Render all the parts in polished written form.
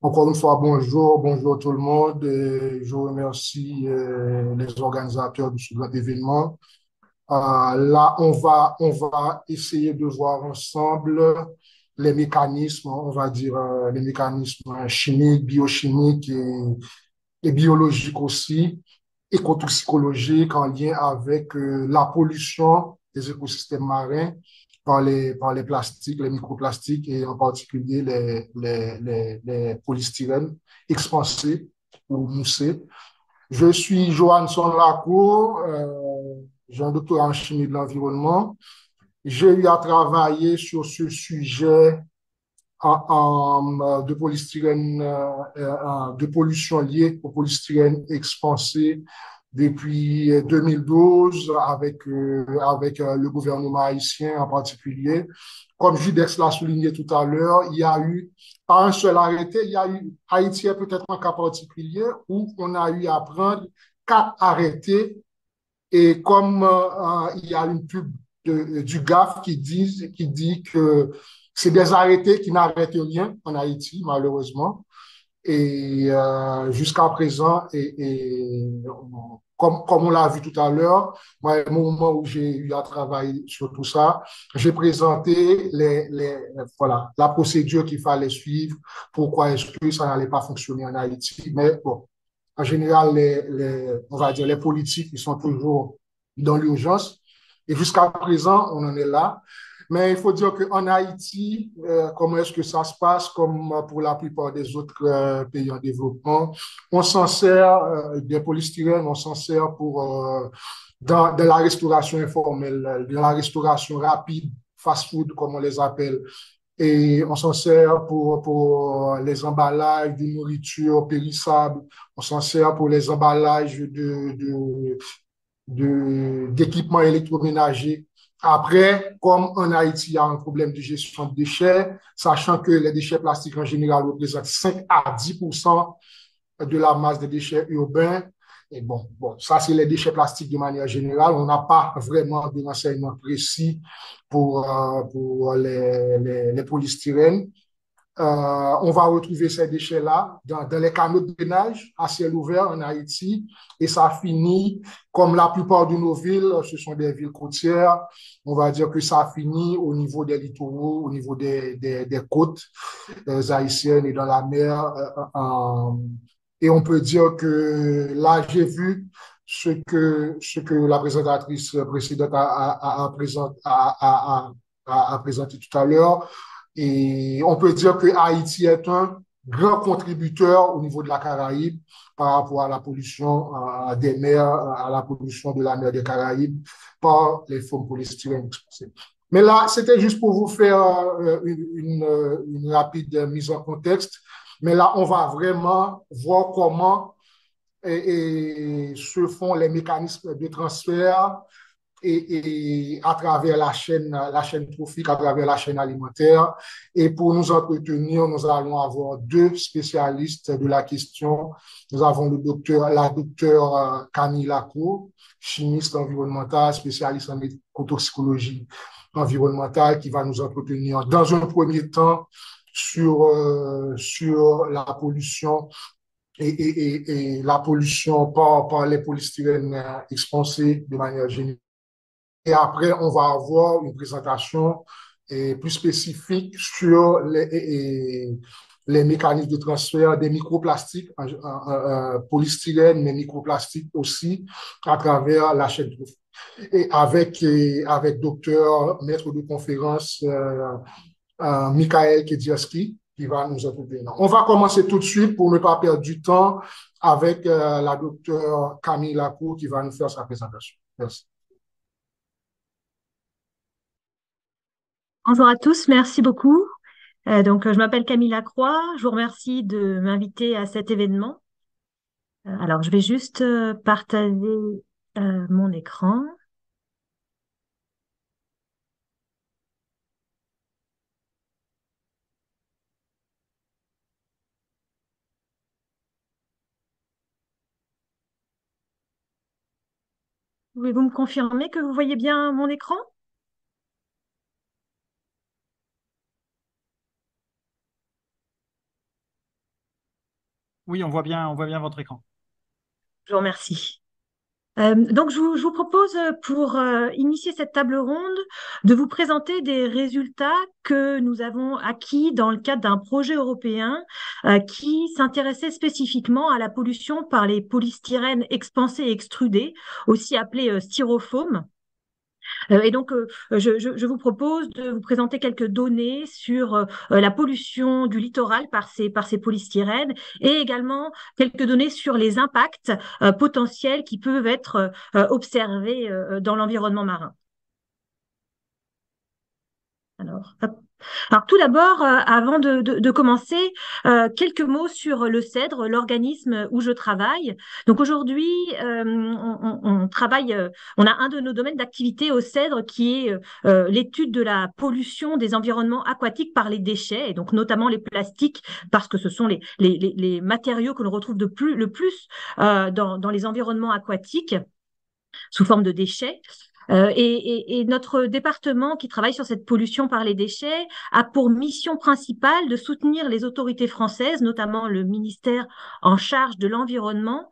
Encore une fois, bonjour, bonjour tout le monde. Je remercie les organisateurs de ce grand événement. Là, on va essayer de voir ensemble les mécanismes, on va dire les mécanismes chimiques, biochimiques et biologiques aussi, écotoxicologiques en lien avec la pollution des écosystèmes marins par les plastiques, les microplastiques et en particulier les polystyrènes expansés ou moussés. Je suis Johansson Lacour, j'ai un doctorat en chimie de l'environnement. J'ai eu à travailler sur ce sujet de polystyrène, de pollution liée au polystyrène expansé depuis 2012 avec le gouvernement haïtien en particulier. Comme Judex l'a souligné tout à l'heure, il y a eu, pas un seul arrêté, il y a eu Haïti est peut-être un cas particulier où on a eu à prendre 4 arrêtés et comme il y a une pub du GAF qui dit que c'est des arrêtés qui n'arrêtent rien en Haïti, malheureusement. Et jusqu'à présent, comme on l'a vu tout à l'heure, moi, au moment où j'ai eu à travailler sur tout ça, j'ai présenté voilà, la procédure qu'il fallait suivre, pourquoi est-ce que ça n'allait pas fonctionner en Haïti. Mais bon, en général, on va dire les politiques, ils sont toujours dans l'urgence. Et jusqu'à présent, on en est là. Mais il faut dire qu'en Haïti, comment est-ce que ça se passe, comme pour la plupart des autres pays en développement, on s'en sert des polystyrènes, on s'en sert dans la restauration informelle, dans la restauration rapide, fast-food, comme on les appelle. Et on s'en sert pour les emballages de nourriture périssable, on s'en sert pour les emballages d'équipements électroménagers. Après, comme en Haïti, il y a un problème de gestion de déchets, sachant que les déchets plastiques en général représentent 5 à 10 de la masse des déchets urbains. Et bon, ça, c'est les déchets plastiques de manière générale. On n'a pas vraiment de renseignements précis pour les polystyrènes. On va retrouver ces déchets-là dans les canaux de drainage à ciel ouvert en Haïti et ça finit, comme la plupart de nos villes, ce sont des villes côtières, on va dire que ça finit au niveau des littoraux, au niveau des côtes haïtiennes et dans la mer. Et on peut dire que là, j'ai vu ce que la présentatrice précédente a présenté tout à l'heure. Et on peut dire que Haïti est un grand contributeur au niveau de la Caraïbe par rapport à la pollution des mers, à la pollution de la mer des Caraïbes par les foams polystyrène exposés. Mais là, c'était juste pour vous faire une rapide mise en contexte. Mais là, on va vraiment voir comment se font les mécanismes de transfert et à travers la chaîne trophique, à travers la chaîne alimentaire. Et pour nous entretenir, nous allons avoir deux spécialistes de la question. Nous avons la docteure Camille Lacour, chimiste environnementale, spécialiste en écotoxicologie environnementale, qui va nous entretenir dans un premier temps sur la pollution et la pollution par les polystyrènes expansés de manière générale. Et après, on va avoir une présentation plus spécifique sur les mécanismes de transfert des microplastiques, polystyrène, mais microplastiques aussi, à travers la chaîne trophique. Et avec docteur, maître de conférence, Michael Kediaski, qui va nous accompagner. On va commencer tout de suite pour ne pas perdre du temps avec la docteure Camille Lacour qui va nous faire sa présentation. Merci. Bonjour à tous, merci beaucoup. Je m'appelle Camille Lacroix. Je vous remercie de m'inviter à cet événement. Alors, je vais juste partager mon écran. Pouvez-vous me confirmer que vous voyez bien mon écran? Oui, on voit bien votre écran. Je vous remercie. Donc, je vous propose, pour initier cette table ronde, de vous présenter des résultats que nous avons acquis dans le cadre d'un projet européen qui s'intéressait spécifiquement à la pollution par les polystyrènes expansés et extrudés, aussi appelés styrofoam. Et donc, je vous propose de vous présenter quelques données sur la pollution du littoral par ces polystyrènes et également quelques données sur les impacts potentiels qui peuvent être observés dans l'environnement marin. Alors, hop. Alors tout d'abord, avant de commencer, quelques mots sur le CEDRE, l'organisme où je travaille. Donc aujourd'hui, on travaille, on a un de nos domaines d'activité au CEDRE qui est l'étude de la pollution des environnements aquatiques par les déchets, et donc notamment les plastiques, parce que ce sont les matériaux que l'on retrouve le plus dans les environnements aquatiques sous forme de déchets. Et notre département qui travaille sur cette pollution par les déchets a pour mission principale de soutenir les autorités françaises, notamment le ministère en charge de l'environnement,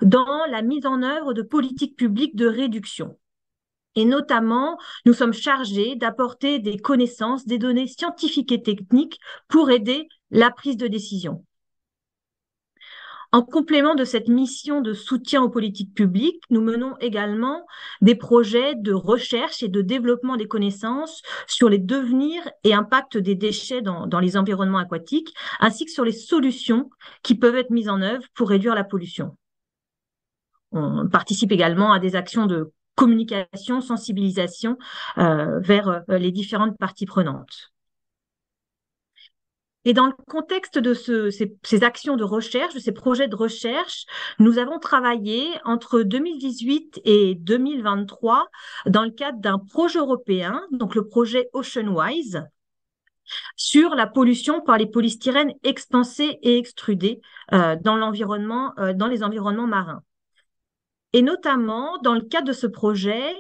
dans la mise en œuvre de politiques publiques de réduction. Et notamment, nous sommes chargés d'apporter des connaissances, des données scientifiques et techniques pour aider la prise de décision. En complément de cette mission de soutien aux politiques publiques, nous menons également des projets de recherche et de développement des connaissances sur les devenirs et impacts des déchets dans les environnements aquatiques, ainsi que sur les solutions qui peuvent être mises en œuvre pour réduire la pollution. On participe également à des actions de communication, sensibilisation vers les différentes parties prenantes. Et dans le contexte de ces actions de recherche, de ces projets de recherche, nous avons travaillé entre 2018 et 2023 dans le cadre d'un projet européen, donc le projet OceanWise, sur la pollution par les polystyrènes expansés et extrudés dans les environnements marins. Et notamment, dans le cadre de ce projet,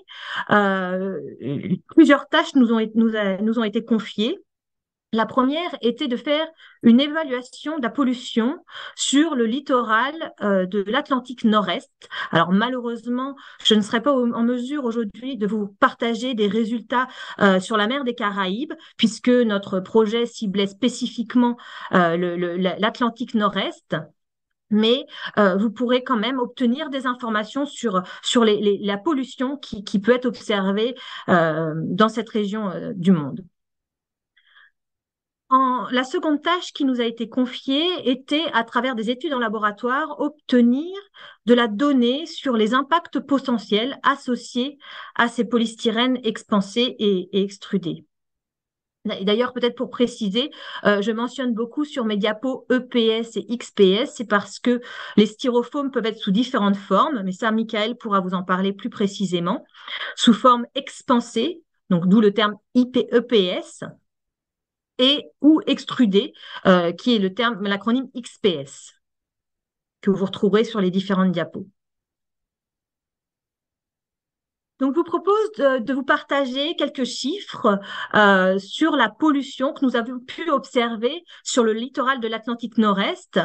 plusieurs tâches nous ont été confiées. La première était de faire une évaluation de la pollution sur le littoral de l'Atlantique Nord-Est. Alors malheureusement, je ne serai pas en mesure aujourd'hui de vous partager des résultats sur la mer des Caraïbes, puisque notre projet ciblait spécifiquement l'Atlantique Nord-Est. Mais vous pourrez quand même obtenir des informations sur la pollution qui peut être observée dans cette région du monde. La seconde tâche qui nous a été confiée était, à travers des études en laboratoire, obtenir de la donnée sur les impacts potentiels associés à ces polystyrènes expansés et extrudés. D'ailleurs, peut-être pour préciser, je mentionne beaucoup sur mes diapos EPS et XPS, c'est parce que les styrofoams peuvent être sous différentes formes, mais ça, Michael pourra vous en parler plus précisément, sous forme expansée, donc d'où le terme EPS, et ou extrudé, qui est l'acronyme XPS, que vous retrouverez sur les différentes diapos. Donc, je vous propose de vous partager quelques chiffres sur la pollution que nous avons pu observer sur le littoral de l'Atlantique Nord-Est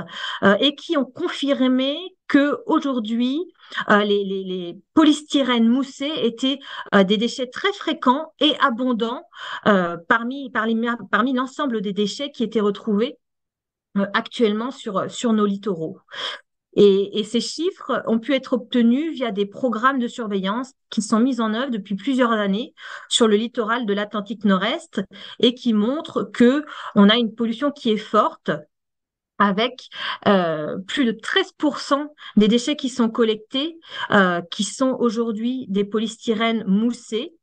et qui ont confirmé qu'aujourd'hui, les polystyrènes moussés étaient des déchets très fréquents et abondants parmi l'ensemble des déchets qui étaient retrouvés actuellement sur nos littoraux. Et ces chiffres ont pu être obtenus via des programmes de surveillance qui sont mis en œuvre depuis plusieurs années sur le littoral de l'Atlantique Nord-Est et qui montrent qu'on a une pollution qui est forte, avec plus de 13% des déchets qui sont collectés, qui sont aujourd'hui des polystyrènes moussés,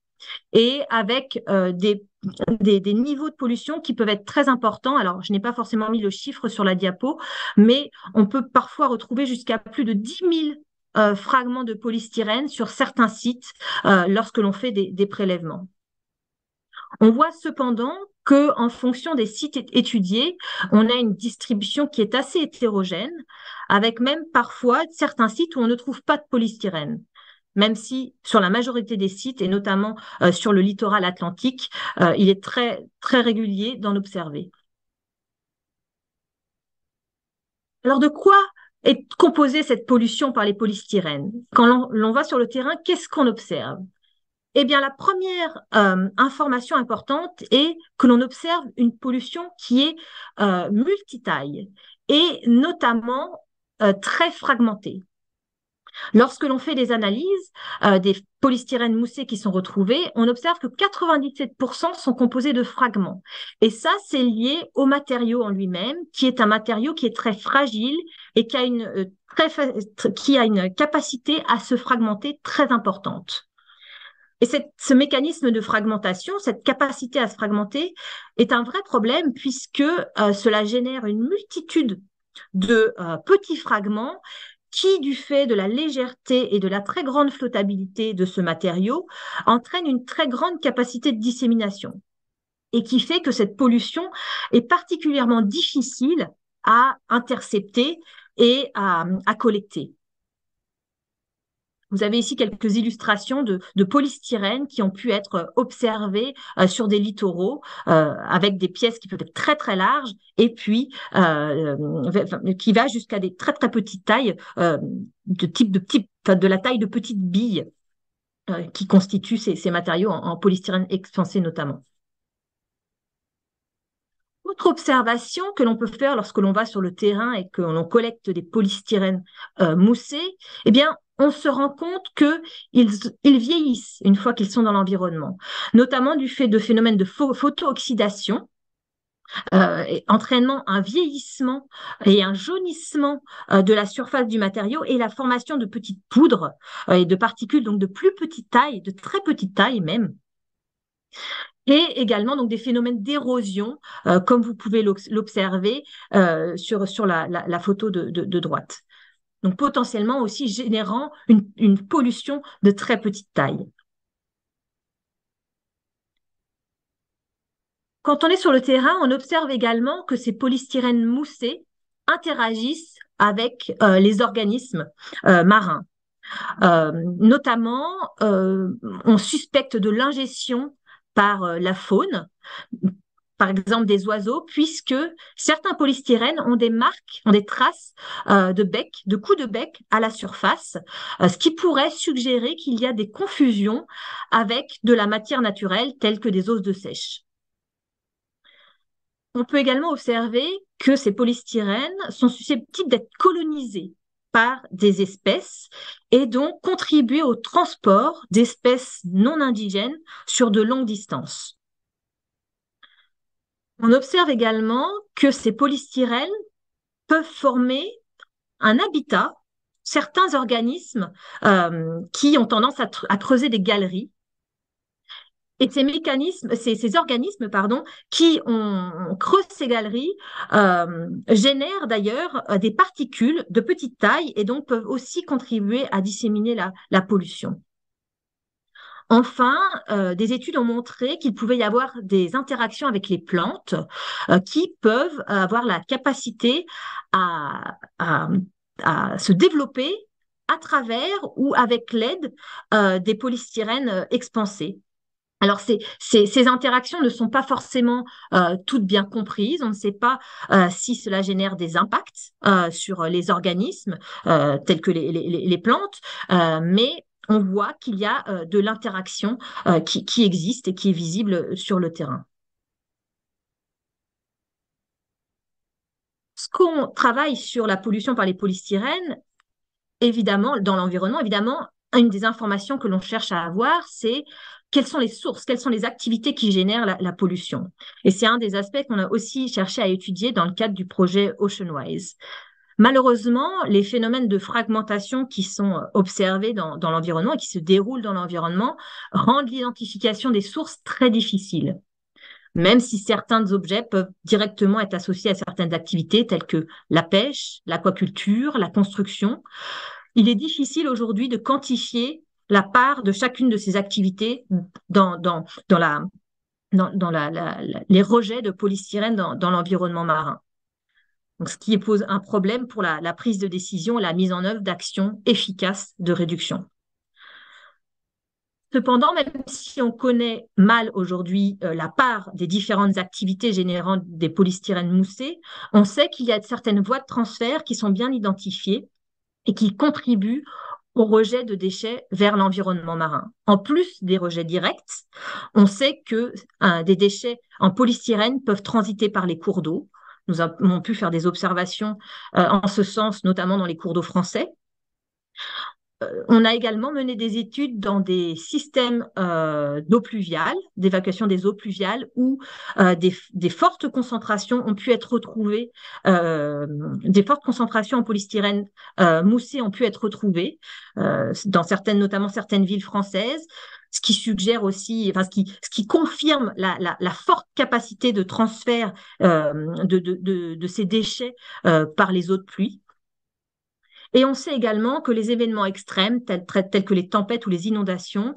et avec des niveaux de pollution qui peuvent être très importants. Alors, je n'ai pas forcément mis le chiffre sur la diapo, mais on peut parfois retrouver jusqu'à plus de 10 000 fragments de polystyrène sur certains sites lorsque l'on fait des prélèvements. On voit cependant qu'en fonction des sites étudiés, on a une distribution qui est assez hétérogène, avec même parfois certains sites où on ne trouve pas de polystyrène, même si sur la majorité des sites, et notamment sur le littoral atlantique, il est très, très régulier d'en observer. Alors, de quoi est composée cette pollution par les polystyrènes? Quand l'on va sur le terrain, qu'est-ce qu'on observe? Eh bien, la première information importante est que l'on observe une pollution qui est multitaille et notamment très fragmentée. Lorsque l'on fait des analyses des polystyrènes moussés qui sont retrouvés, on observe que 97% sont composés de fragments. Et ça, c'est lié au matériau en lui-même, qui est un matériau qui est très fragile et qui a une capacité à se fragmenter très importante. Et ce mécanisme de fragmentation, cette capacité à se fragmenter, est un vrai problème puisque cela génère une multitude de petits fragments qui, du fait de la légèreté et de la très grande flottabilité de ce matériau, entraîne une très grande capacité de dissémination et qui fait que cette pollution est particulièrement difficile à intercepter et à collecter. Vous avez ici quelques illustrations de polystyrène qui ont pu être observées sur des littoraux avec des pièces qui peuvent être très très larges et puis qui va jusqu'à des très très petites tailles de la taille de petites billes qui constituent ces matériaux en polystyrène expansé notamment. Autre observation que l'on peut faire lorsque l'on va sur le terrain et que l'on collecte des polystyrènes moussés, eh bien, on se rend compte qu'ils vieillissent une fois qu'ils sont dans l'environnement, notamment du fait de phénomènes de photo-oxydation, entraînant un vieillissement et un jaunissement de la surface du matériau et la formation de petites poudres et de particules donc de plus petite taille, de très petite taille même. Et également donc des phénomènes d'érosion, comme vous pouvez l'observer sur la photo de droite. Donc potentiellement aussi générant une pollution de très petite taille. Quand on est sur le terrain, on observe également que ces polystyrènes moussés interagissent avec les organismes marins. Notamment, on suspecte de l'ingestion par la faune, par exemple des oiseaux, puisque certains polystyrènes ont des marques, ont des traces de bec, de coups de bec à la surface, ce qui pourrait suggérer qu'il y a des confusions avec de la matière naturelle telle que des os de sèche. On peut également observer que ces polystyrènes sont susceptibles d'être colonisés par des espèces et donc contribuer au transport d'espèces non indigènes sur de longues distances. On observe également que ces polystyrènes peuvent former un habitat, certains organismes qui ont tendance à creuser des galeries. Et ces organismes, qui creusent ces galeries, génèrent d'ailleurs des particules de petite taille et donc peuvent aussi contribuer à disséminer la pollution. Enfin, des études ont montré qu'il pouvait y avoir des interactions avec les plantes qui peuvent avoir la capacité à se développer à travers ou avec l'aide des polystyrènes expansés. Alors, ces interactions ne sont pas forcément toutes bien comprises. On ne sait pas si cela génère des impacts sur les organismes tels que les plantes, mais on voit qu'il y a de l'interaction qui existe et qui est visible sur le terrain. Lorsqu'on travaille sur la pollution par les polystyrènes, évidemment, dans l'environnement, évidemment, une des informations que l'on cherche à avoir, c'est quelles sont les sources, quelles sont les activités qui génèrent la pollution. Et c'est un des aspects qu'on a aussi cherché à étudier dans le cadre du projet OceanWise. Malheureusement, les phénomènes de fragmentation qui sont observés dans l'environnement et qui se déroulent dans l'environnement rendent l'identification des sources très difficile. Même si certains objets peuvent directement être associés à certaines activités telles que la pêche, l'aquaculture, la construction, il est difficile aujourd'hui de quantifier la part de chacune de ces activités dans les rejets de polystyrène dans l'environnement marin. Donc, ce qui pose un problème pour la prise de décision et la mise en œuvre d'actions efficaces de réduction. Cependant, même si on connaît mal aujourd'hui la part des différentes activités générant des polystyrènes moussés, on sait qu'il y a certaines voies de transfert qui sont bien identifiées et qui contribuent au rejet de déchets vers l'environnement marin. En plus des rejets directs, on sait que des déchets en polystyrène peuvent transiter par les cours d'eau. Nous avons pu faire des observations en ce sens, notamment dans les cours d'eau français. On a également mené des études dans des systèmes d'eau pluviale, d'évacuation des eaux pluviales, où des fortes concentrations ont pu être retrouvées, des fortes concentrations en polystyrène moussé ont pu être retrouvées dans certaines, notamment certaines villes françaises, ce qui suggère aussi, enfin, ce qui confirme la forte capacité de transfert de ces déchets par les eaux de pluie. Et on sait également que les événements extrêmes, tels que les tempêtes ou les inondations,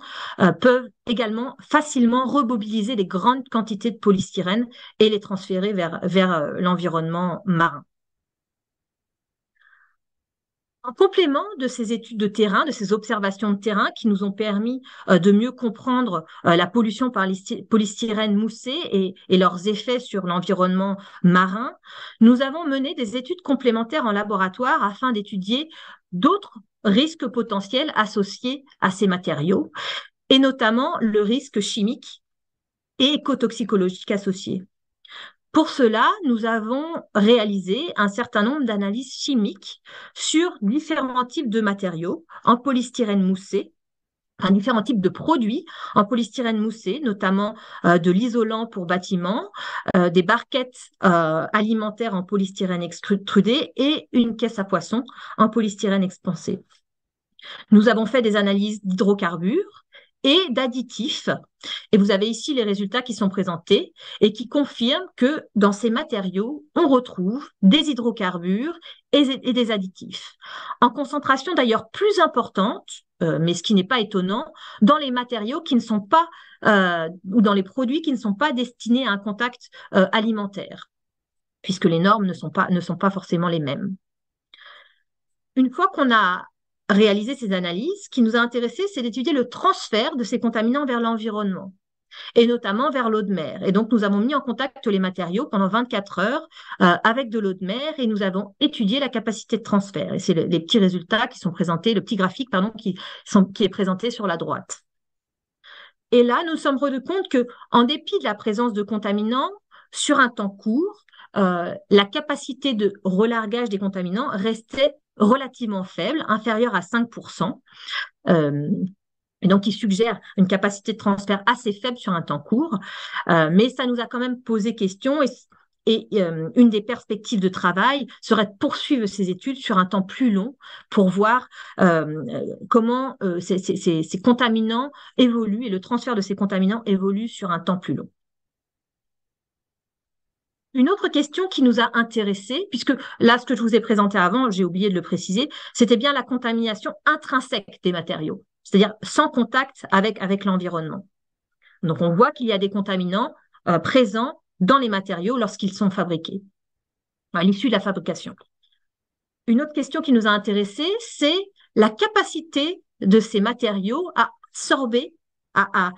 peuvent également facilement remobiliser les grandes quantités de polystyrène et les transférer vers l'environnement marin. En complément de ces études de terrain, de ces observations de terrain qui nous ont permis de mieux comprendre la pollution par les polystyrènes moussés et leurs effets sur l'environnement marin, nous avons mené des études complémentaires en laboratoire afin d'étudier d'autres risques potentiels associés à ces matériaux, et notamment le risque chimique et écotoxicologique associé. Pour cela, nous avons réalisé un certain nombre d'analyses chimiques sur différents types de matériaux en polystyrène moussé, différents types de produits en polystyrène moussé, notamment de l'isolant pour bâtiments, des barquettes alimentaires en polystyrène extrudé et une caisse à poissons en polystyrène expansé. Nous avons fait des analyses d'hydrocarbures et d'additifs. Et vous avez ici les résultats qui sont présentés et qui confirment que dans ces matériaux, on retrouve des hydrocarbures et des additifs. En concentration d'ailleurs plus importante, mais ce qui n'est pas étonnant, dans les matériaux qui ne sont pas, ou dans les produits qui ne sont pas destinés à un contact alimentaire, puisque les normes ne sont pas forcément les mêmes. Une fois qu'on a réaliser ces analyses, ce qui nous a intéressé, c'est d'étudier le transfert de ces contaminants vers l'environnement, et notamment vers l'eau de mer. Et donc, nous avons mis en contact les matériaux pendant 24 heures avec de l'eau de mer et nous avons étudié la capacité de transfert. Et c'est les petits résultats qui sont présentés, le petit graphique, pardon, qui est présenté sur la droite. Et là, nous nous sommes rendus compte que, en dépit de la présence de contaminants, sur un temps court, la capacité de relargage des contaminants restait relativement faible, inférieure à 5%, et donc qui suggère une capacité de transfert assez faible sur un temps court, mais ça nous a quand même posé question et une des perspectives de travail serait de poursuivre ces études sur un temps plus long pour voir comment ces contaminants évoluent et le transfert de ces contaminants évolue sur un temps plus long. Une autre question qui nous a intéressés, puisque là, ce que je vous ai présenté avant, j'ai oublié de le préciser, c'était bien la contamination intrinsèque des matériaux, c'est-à-dire sans contact avec l'environnement. Donc, on voit qu'il y a des contaminants présents dans les matériaux lorsqu'ils sont fabriqués, à l'issue de la fabrication. Une autre question qui nous a intéressés, c'est la capacité de ces matériaux à absorber, à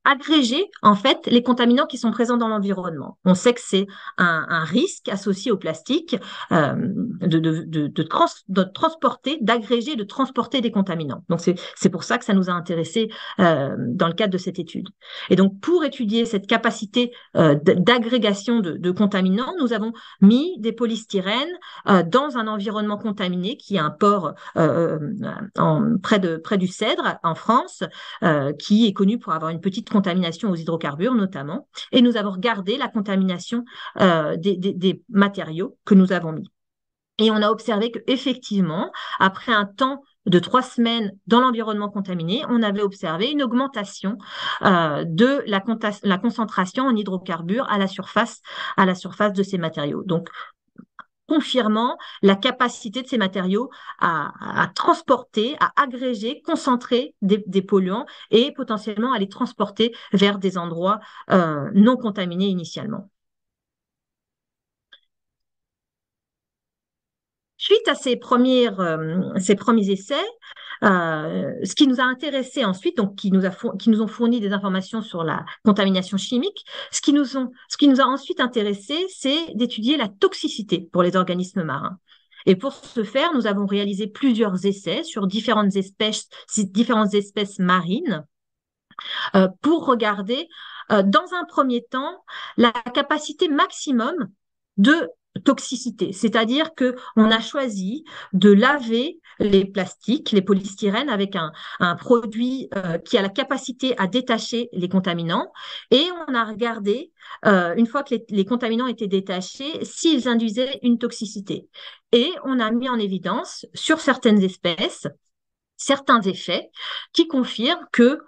agréger en fait les contaminants qui sont présents dans l'environnement. On sait que c'est un risque associé au plastique de transporter, d'agréger, de transporter des contaminants. Donc c'est pour ça que ça nous a intéressés dans le cadre de cette étude. Et donc pour étudier cette capacité d'agrégation de contaminants, nous avons mis des polystyrènes dans un environnement contaminé qui est un port près du Cèdre en France, qui est connu pour avoir une petite contamination aux hydrocarbures notamment, et nous avons regardé la contamination des matériaux que nous avons mis. Et on a observé qu'effectivement, après un temps de 3 semaines dans l'environnement contaminé, on avait observé une augmentation de la concentration en hydrocarbures à la surface de ces matériaux. Donc, confirmant la capacité de ces matériaux à transporter, à agréger, concentrer des polluants et potentiellement à les transporter vers des endroits non contaminés initialement. Suite à ces premiers essais, ce qui nous a intéressé ensuite, donc qui nous ont fourni des informations sur la contamination chimique, ce qui nous a ensuite intéressé, c'est d'étudier la toxicité pour les organismes marins. Et pour ce faire, nous avons réalisé plusieurs essais sur différentes espèces marines pour regarder, dans un premier temps, la capacité maximum de toxicité. C'est-à-dire que on a choisi de laver les plastiques, les polystyrènes, avec un produit qui a la capacité à détacher les contaminants. Et on a regardé, une fois que les contaminants étaient détachés, s'ils induisaient une toxicité. Et on a mis en évidence sur certaines espèces certains effets qui confirment que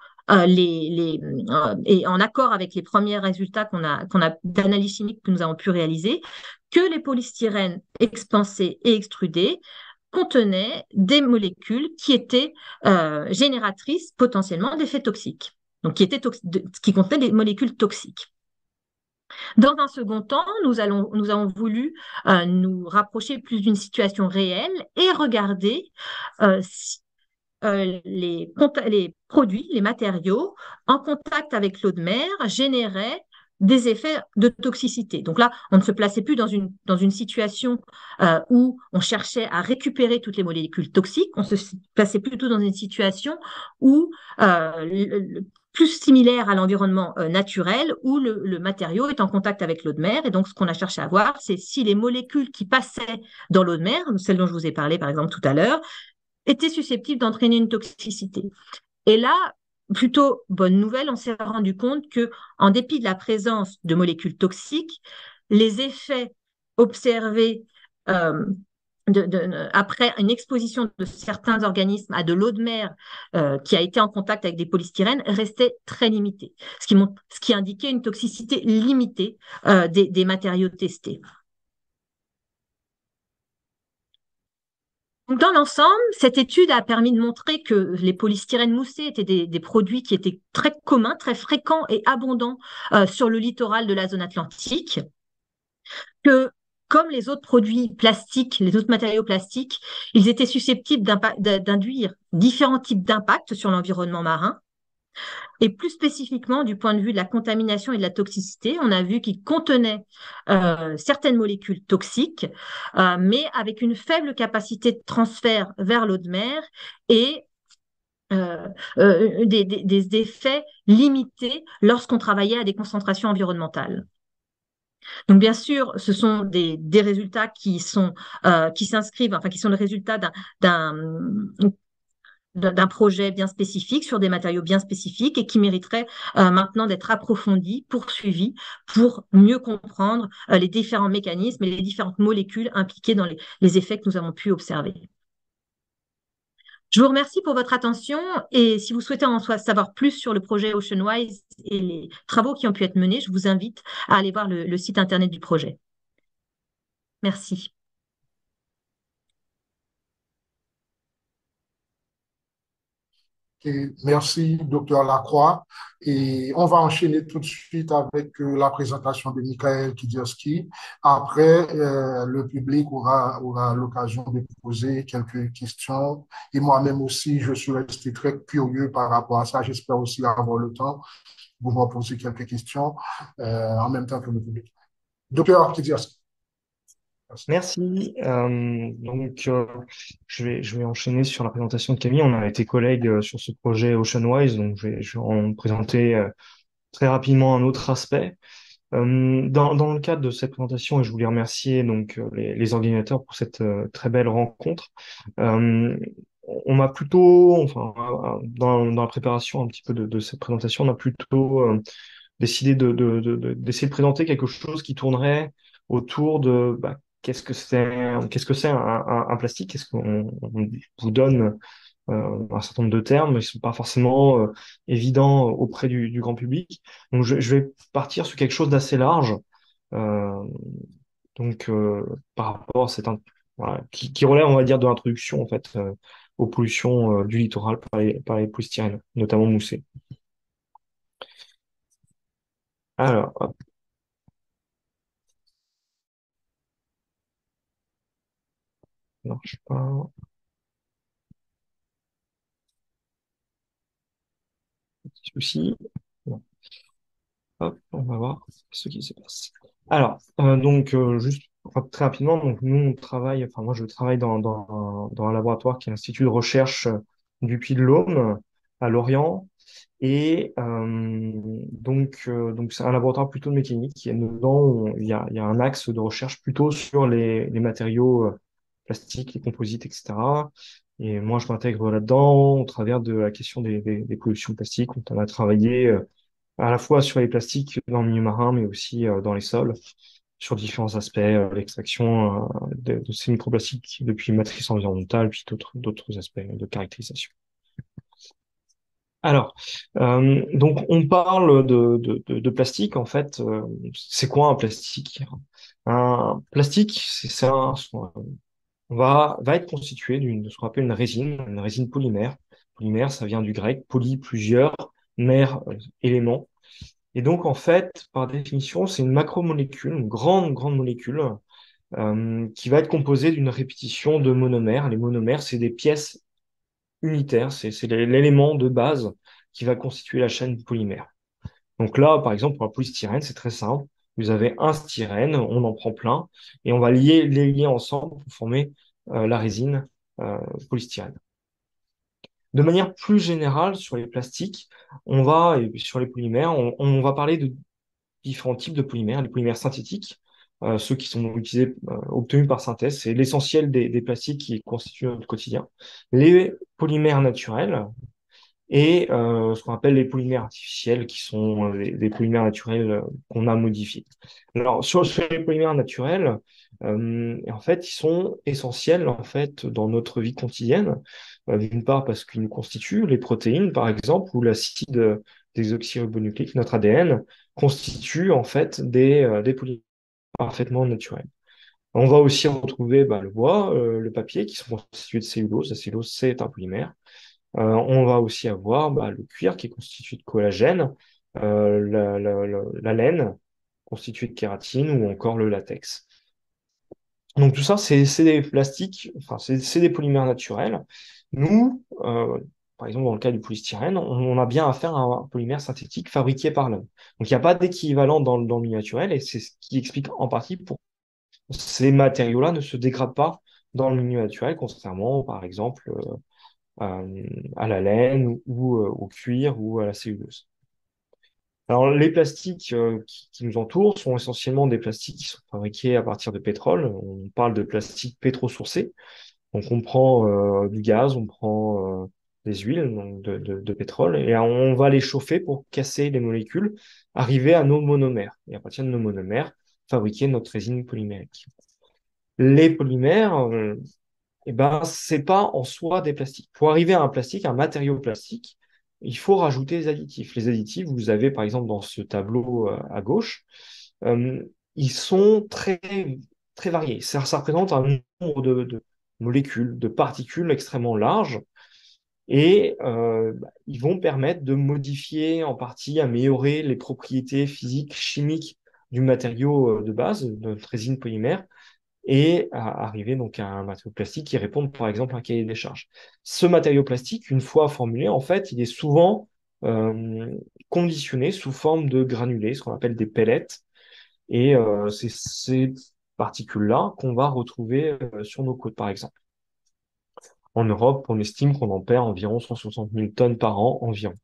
et en accord avec les premiers résultats d'analyse chimique que nous avons pu réaliser, que les polystyrènes expansés et extrudés contenaient des molécules qui étaient génératrices potentiellement d'effets toxiques, donc qui contenaient des molécules toxiques. Dans un second temps, nous avons voulu nous rapprocher plus d'une situation réelle et regarder si les produits, les matériaux, en contact avec l'eau de mer, généraient des effets de toxicité. Donc là, on ne se plaçait plus dans une situation où on cherchait à récupérer toutes les molécules toxiques, on se plaçait plutôt dans une situation où plus similaire à l'environnement naturel, où le matériau est en contact avec l'eau de mer. Et donc, ce qu'on a cherché à voir, c'est si les molécules qui passaient dans l'eau de mer, celles dont je vous ai parlé par exemple tout à l'heure, étaient susceptibles d'entraîner une toxicité. Et là, plutôt bonne nouvelle, on s'est rendu compte que, en dépit de la présence de molécules toxiques, les effets observés après une exposition de certains organismes à de l'eau de mer qui a été en contact avec des polystyrènes restaient très limités, ce qui indiquait une toxicité limitée des matériaux testés. Dans l'ensemble, cette étude a permis de montrer que les polystyrènes moussés étaient des produits qui étaient très communs, très fréquents et abondants sur le littoral de la zone atlantique, que comme les autres produits plastiques, les autres matériaux plastiques, ils étaient susceptibles d'induire différents types d'impacts sur l'environnement marin. Et plus spécifiquement, du point de vue de la contamination et de la toxicité, on a vu qu'ils contenaient certaines molécules toxiques, mais avec une faible capacité de transfert vers l'eau de mer et des effets limités lorsqu'on travaillait à des concentrations environnementales. Donc, bien sûr, ce sont des résultats qui s'inscrivent, enfin, qui sont le résultat d'un projet bien spécifique sur des matériaux bien spécifiques et qui mériterait maintenant d'être approfondi, poursuivi, pour mieux comprendre les différents mécanismes et les différentes molécules impliquées dans les effets que nous avons pu observer. Je vous remercie pour votre attention et si vous souhaitez en savoir plus sur le projet OceanWise et les travaux qui ont pu être menés, je vous invite à aller voir le site internet du projet. Merci. Et merci, docteur Lacroix. Et on va enchaîner tout de suite avec la présentation de Michael Kidiowski. Après, le public aura l'occasion de poser quelques questions. Et moi-même aussi, je suis resté très curieux par rapport à ça. J'espère aussi avoir le temps de pouvoir poser quelques questions en même temps que le public. Docteur Kidiowski. Merci. Je vais enchaîner sur la présentation de Camille. On a été collègues sur ce projet OceanWise, donc je vais en présenter très rapidement un autre aspect. Dans le cadre de cette présentation, et je voulais remercier donc les organisateurs pour cette très belle rencontre. On m'a plutôt, enfin, dans la préparation un petit peu de cette présentation, on a plutôt décidé d'essayer de présenter quelque chose qui tournerait autour de qu'est-ce que c'est un plastique? Qu'est-ce qu'on vous donne un certain nombre de termes, mais ils sont pas forcément évidents auprès du grand public. Donc je vais partir sur quelque chose d'assez large, euh, par rapport à voilà, qui relève, on va dire, de l'introduction en fait aux pollutions du littoral par les polystyrènes, notamment moussés. Alors, hop. Non. marche pas. Petit souci. Bon. Hop, on va voir ce qui se passe. Alors, juste très rapidement, donc nous on travaille, enfin moi je travaille dans un laboratoire qui est l'Institut de recherche du Puy-de-Dôme à Lorient. Et donc c'est un laboratoire plutôt de mécanique. Et dedans, il y a un axe de recherche plutôt sur les matériaux plastiques, les composites, etc. Et moi, je m'intègre là-dedans au travers de la question des pollutions plastiques. On a travaillé à la fois sur les plastiques dans le milieu marin, mais aussi dans les sols, sur différents aspects, l'extraction de ces microplastiques depuis matrice environnementale, puis d'autres aspects de caractérisation. Alors, donc on parle de plastique. En fait, c'est quoi un plastique? Un plastique, va être constitué de ce qu'on appelle une résine polymère. Polymère, ça vient du grec, poly, plusieurs, mère, éléments. Et donc, en fait, par définition, c'est une macromolécule, une grande molécule, qui va être composée d'une répétition de monomères. Les monomères, c'est des pièces unitaire, c'est l'élément de base qui va constituer la chaîne polymère. Donc là, par exemple, pour la polystyrène, c'est très simple. Vous avez un styrène, on en prend plein, et on va les lier ensemble pour former la résine polystyrène. De manière plus générale, sur les plastiques, et sur les polymères, on va parler de différents types de polymères. Les polymères synthétiques, ceux qui sont utilisés, obtenus par synthèse, c'est l'essentiel des plastiques qui constituent notre quotidien. Les polymères naturels et ce qu'on appelle les polymères artificiels, qui sont des polymères naturels qu'on a modifiés. Alors, sur les polymères naturels, en fait, ils sont essentiels en fait dans notre vie quotidienne. D'une part parce qu'ils nous constituent les protéines, par exemple, ou l'acide désoxyribonucléique, notre ADN, constitue en fait des polymères parfaitement naturels. On va aussi retrouver le bois, le papier, qui sont constitués de cellulose. La cellulose, c'est un polymère. On va aussi avoir le cuir qui est constitué de collagène, la laine constituée de kératine ou encore le latex. Donc tout ça, c'est des plastiques, enfin c'est des polymères naturels. Nous, par exemple dans le cas du polystyrène, on a bien affaire à un polymère synthétique fabriqué par l'homme. Donc il n'y a pas d'équivalent dans le milieu naturel et c'est ce qui explique en partie pourquoi ces matériaux-là ne se dégradent pas dans le milieu naturel, contrairement par exemple à la laine ou au cuir ou à la cellulose. Alors, les plastiques qui nous entourent sont essentiellement des plastiques qui sont fabriqués à partir de pétrole. On parle de plastique pétrosourcé. Donc, on prend du gaz, on prend des huiles donc de pétrole et on va les chauffer pour casser les molécules, arriver à nos monomères. Et à partir de nos monomères, fabriquer notre résine polymérique. Les polymères, c'est pas en soi des plastiques. Pour arriver à un plastique, un matériau plastique, il faut rajouter des additifs. Les additifs, vous avez par exemple dans ce tableau à gauche, euh, ils sont très variés. Ça représente un nombre de molécules, de particules extrêmement larges et ils vont permettre de modifier en partie, améliorer les propriétés physiques, chimiques du matériau de base, de notre résine polymère, et à arriver donc à un matériau plastique qui répond par exemple à un cahier des charges. Ce matériau plastique, une fois formulé, en fait, il est souvent conditionné sous forme de granulés, ce qu'on appelle des pellets, et c'est ces particules-là qu'on va retrouver sur nos côtes, par exemple. En Europe, on estime qu'on en perd environ 160 000 tonnes par an environ.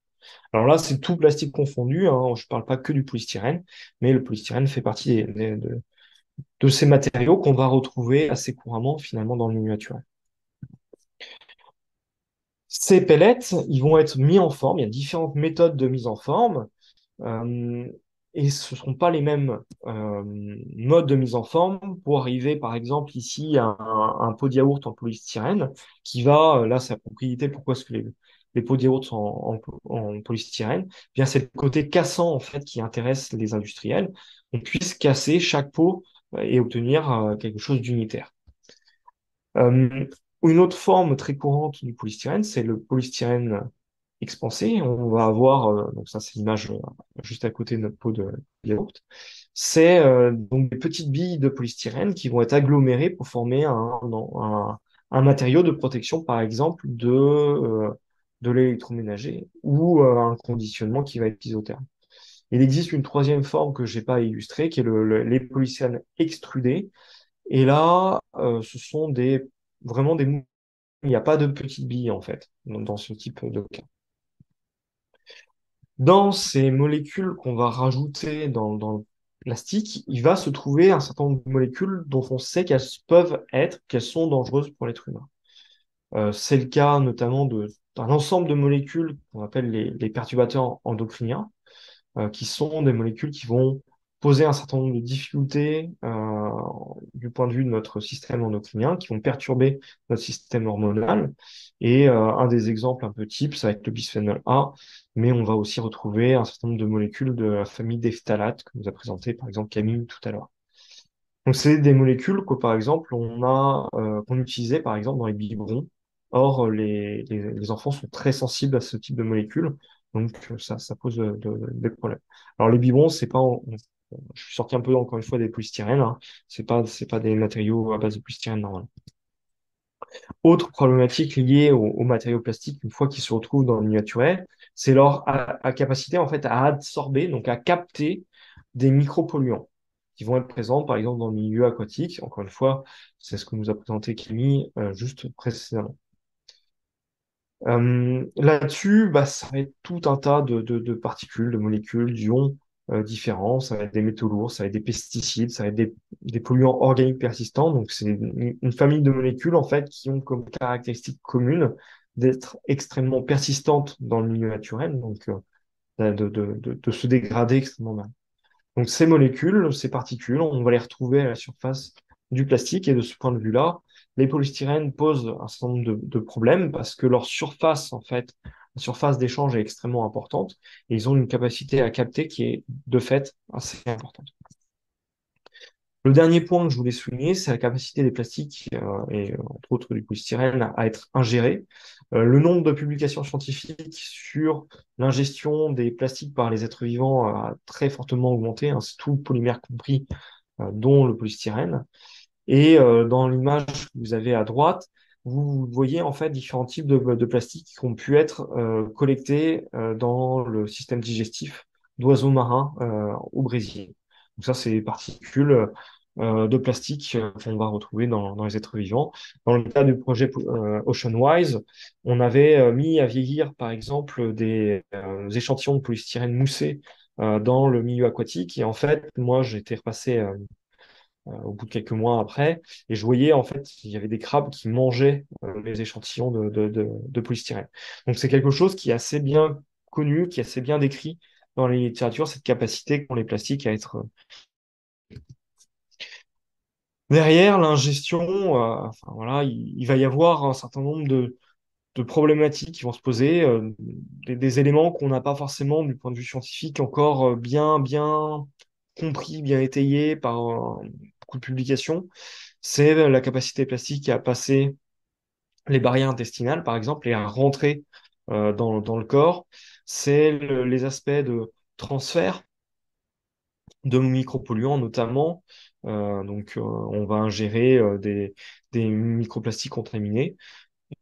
Alors là, c'est tout plastique confondu, hein, je ne parle pas que du polystyrène, mais le polystyrène fait partie de ces matériaux qu'on va retrouver assez couramment finalement dans le milieu naturel. Ces pellets, ils vont être mis en forme, il y a différentes méthodes de mise en forme, euh, et ce ne seront pas les mêmes modes de mise en forme pour arriver par exemple ici à un pot de yaourt en polystyrène qui va, là c'est la propriété, pourquoi est-ce que les pots de yaourt sont en polystyrène, eh bien c'est le côté cassant en fait qui intéresse les industriels, on puisse casser chaque pot et obtenir quelque chose d'unitaire. Euh, une autre forme très courante du polystyrène, c'est le polystyrène expansé. On va avoir, donc ça c'est l'image juste à côté de notre pot de yaourt, c'est donc des petites billes de polystyrène qui vont être agglomérées pour former un matériau de protection, par exemple, de l'électroménager ou un conditionnement qui va être isotherme. Il existe une troisième forme que j'ai pas illustrée, qui est les polystyrènes extrudés. Et là, ce sont vraiment des mou- il n'y a pas de petites billes, en fait, dans ce type de cas. Dans ces molécules qu'on va rajouter dans le plastique, il va se trouver un certain nombre de molécules dont on sait qu'elles sont dangereuses pour l'être humain. C'est le cas notamment d'un ensemble de molécules qu'on appelle les perturbateurs endocriniens, qui sont des molécules qui vont poser un certain nombre de difficultés du point de vue de notre système endocrinien, qui vont perturber notre système hormonal. Et un des exemples un peu types, ça va être le bisphénol A, mais on va aussi retrouver un certain nombre de molécules de la famille des phtalates, que nous a présenté par exemple Camille tout à l'heure. Donc c'est des molécules que par exemple qu'on utilisait par exemple dans les biberons. Or les enfants sont très sensibles à ce type de molécules, donc ça pose des problèmes. Alors les biberons, c'est pas je suis sorti un peu encore une fois des polystyrènes, hein. C'est pas des matériaux à base de polystyrène normalement. Autre problématique liée aux matériaux plastiques, une fois qu'ils se retrouvent dans le milieu naturel, c'est leur capacité en fait à absorber, donc à capter des micropolluants qui vont être présents par exemple dans le milieu aquatique. Encore une fois, c'est ce que nous a présenté Kimi juste précédemment. Là-dessus, bah, ça va être tout un tas de particules, de molécules, d'ions différents. Ça va être des métaux lourds, ça va être des pesticides, ça va être des polluants organiques persistants. Donc, c'est une famille de molécules, en fait, qui ont comme caractéristique commune d'être extrêmement persistantes dans le milieu naturel, donc de se dégrader extrêmement mal. Donc ces molécules, ces particules, on va les retrouver à la surface du plastique et de ce point de vue-là, les polystyrènes posent un certain nombre de problèmes parce que leur surface, en fait, la surface d'échange est extrêmement importante et ils ont une capacité à capter qui est de fait assez importante. Le dernier point que je voulais souligner, c'est la capacité des plastiques et entre autres du polystyrène à être ingérés. Le nombre de publications scientifiques sur l'ingestion des plastiques par les êtres vivants a très fortement augmenté, hein, c'est tout le polymère compris, dont le polystyrène. Et dans l'image que vous avez à droite, vous voyez en fait différents types de plastiques qui ont pu être collectés dans le système digestif d'oiseaux marins au Brésil. Donc ça, c'est des particules de plastique qu'on va retrouver dans les êtres vivants. Dans le cas du projet OceanWise, on avait mis à vieillir, par exemple, des échantillons de polystyrène moussé dans le milieu aquatique. Et en fait, moi, j'ai été repassé au bout de quelques mois après, et je voyais en fait il y avait des crabes qui mangeaient les échantillons de polystyrène. Donc c'est quelque chose qui est assez bien connu, qui est assez bien décrit dans les littératures, cette capacité qu'ont les plastiques à être derrière l'ingestion. Enfin voilà, il va y avoir un certain nombre de problématiques qui vont se poser, des éléments qu'on n'a pas forcément du point de vue scientifique encore bien compris, bien étayés par beaucoup de publications. C'est la capacité plastique à passer les barrières intestinales, par exemple, et à rentrer dans le corps. C'est les aspects de transfert de micropolluants notamment. On va ingérer des microplastiques contaminés.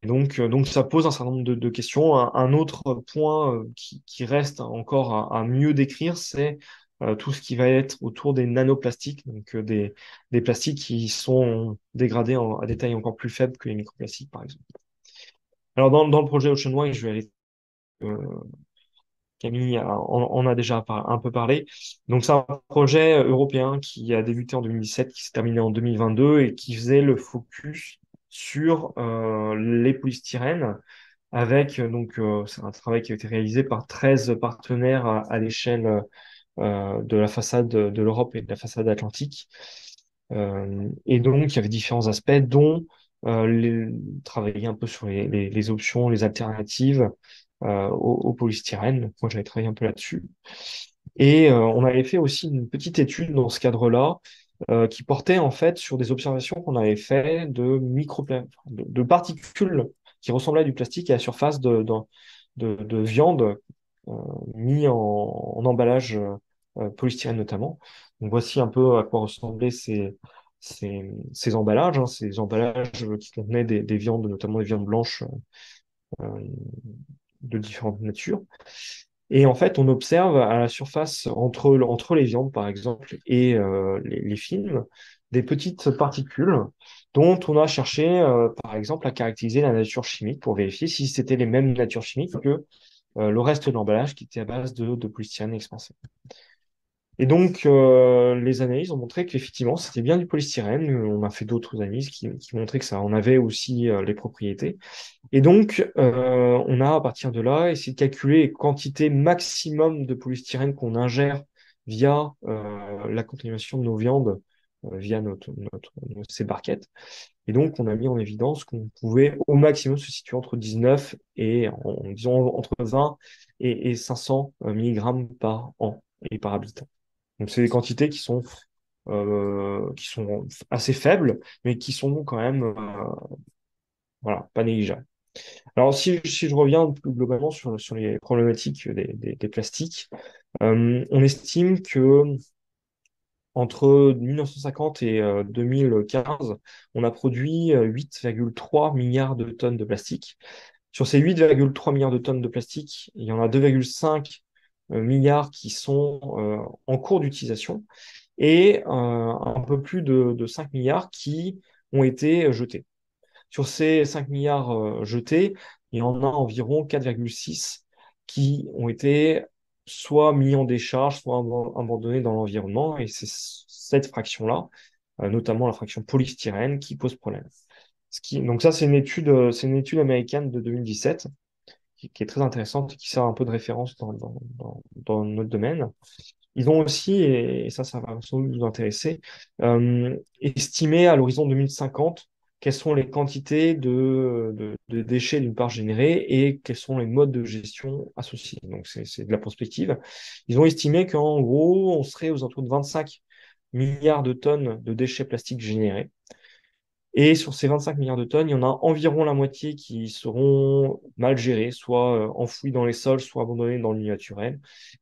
Et donc, ça pose un certain nombre de questions. Un autre point qui reste encore à mieux décrire, c'est tout ce qui va être autour des nanoplastiques, donc des plastiques qui sont dégradés à des tailles encore plus faibles que les microplastiques, par exemple. Alors, dans le projet OceanWise, je vais aller, euh, Camille en a déjà un peu parlé. Donc, c'est un projet européen qui a débuté en 2017, qui s'est terminé en 2022 et qui faisait le focus sur les polystyrènes avec, c'est un travail qui a été réalisé par 13 partenaires à l'échelle de la façade de l'Europe et de la façade atlantique. Et donc, il y avait différents aspects, dont travailler un peu sur les options, les alternatives au polystyrène. Donc, moi, j'avais travaillé un peu là-dessus. Et on avait fait aussi une petite étude dans ce cadre-là qui portait en fait sur des observations qu'on avait fait de particules qui ressemblaient à du plastique à la surface de viande euh, mis en emballage polystyrène notamment. Donc voici un peu à quoi ressemblaient ces emballages, hein, ces emballages qui contenaient des viandes, notamment des viandes blanches euh, de différentes natures. Et en fait, on observe à la surface, entre les viandes, par exemple, et les films, des petites particules dont on a cherché, par exemple, à caractériser la nature chimique pour vérifier si c'était les mêmes natures chimiques que le reste de l'emballage qui était à base de polystyrène expansé. Et donc, les analyses ont montré qu'effectivement, c'était bien du polystyrène. On a fait d'autres analyses qui montraient que ça en avait aussi les propriétés. Et donc, on a, à partir de là, essayé de calculer les quantités maximum de polystyrène qu'on ingère via la contamination de nos viandes, via ces barquettes. Et donc, on a mis en évidence qu'on pouvait au maximum se situer entre 19 et, disons, entre 20 et 500 mg par an et par habitant. Donc, c'est des quantités qui sont assez faibles, mais qui sont quand même, voilà, pas négligeables. Alors, si je reviens plus globalement sur les problématiques des plastiques, on estime que entre 1950 et 2015, on a produit 8,3 milliards de tonnes de plastique. Sur ces 8,3 milliards de tonnes de plastique, il y en a 2,5 milliards qui sont en cours d'utilisation et un peu plus de 5 milliards qui ont été jetés. Sur ces 5 milliards jetés, il y en a environ 4,6 qui ont été soit mis en décharge, soit abandonnés dans l'environnement. Et c'est cette fraction-là, notamment la fraction polystyrène, qui pose problème. Donc ça, c'est une étude américaine de 2017 qui est très intéressante et qui sert un peu de référence dans notre domaine. Ils ont aussi, et ça va sans doute vous intéresser, estimé à l'horizon 2050 quelles sont les quantités de déchets d'une part générées et quels sont les modes de gestion associés. Donc c'est de la prospective. Ils ont estimé qu'en gros, on serait aux alentours de 25 milliards de tonnes de déchets plastiques générés. Et sur ces 25 milliards de tonnes, il y en a environ la moitié qui seront mal gérés, soit enfouis dans les sols, soit abandonnés dans le milieu naturel,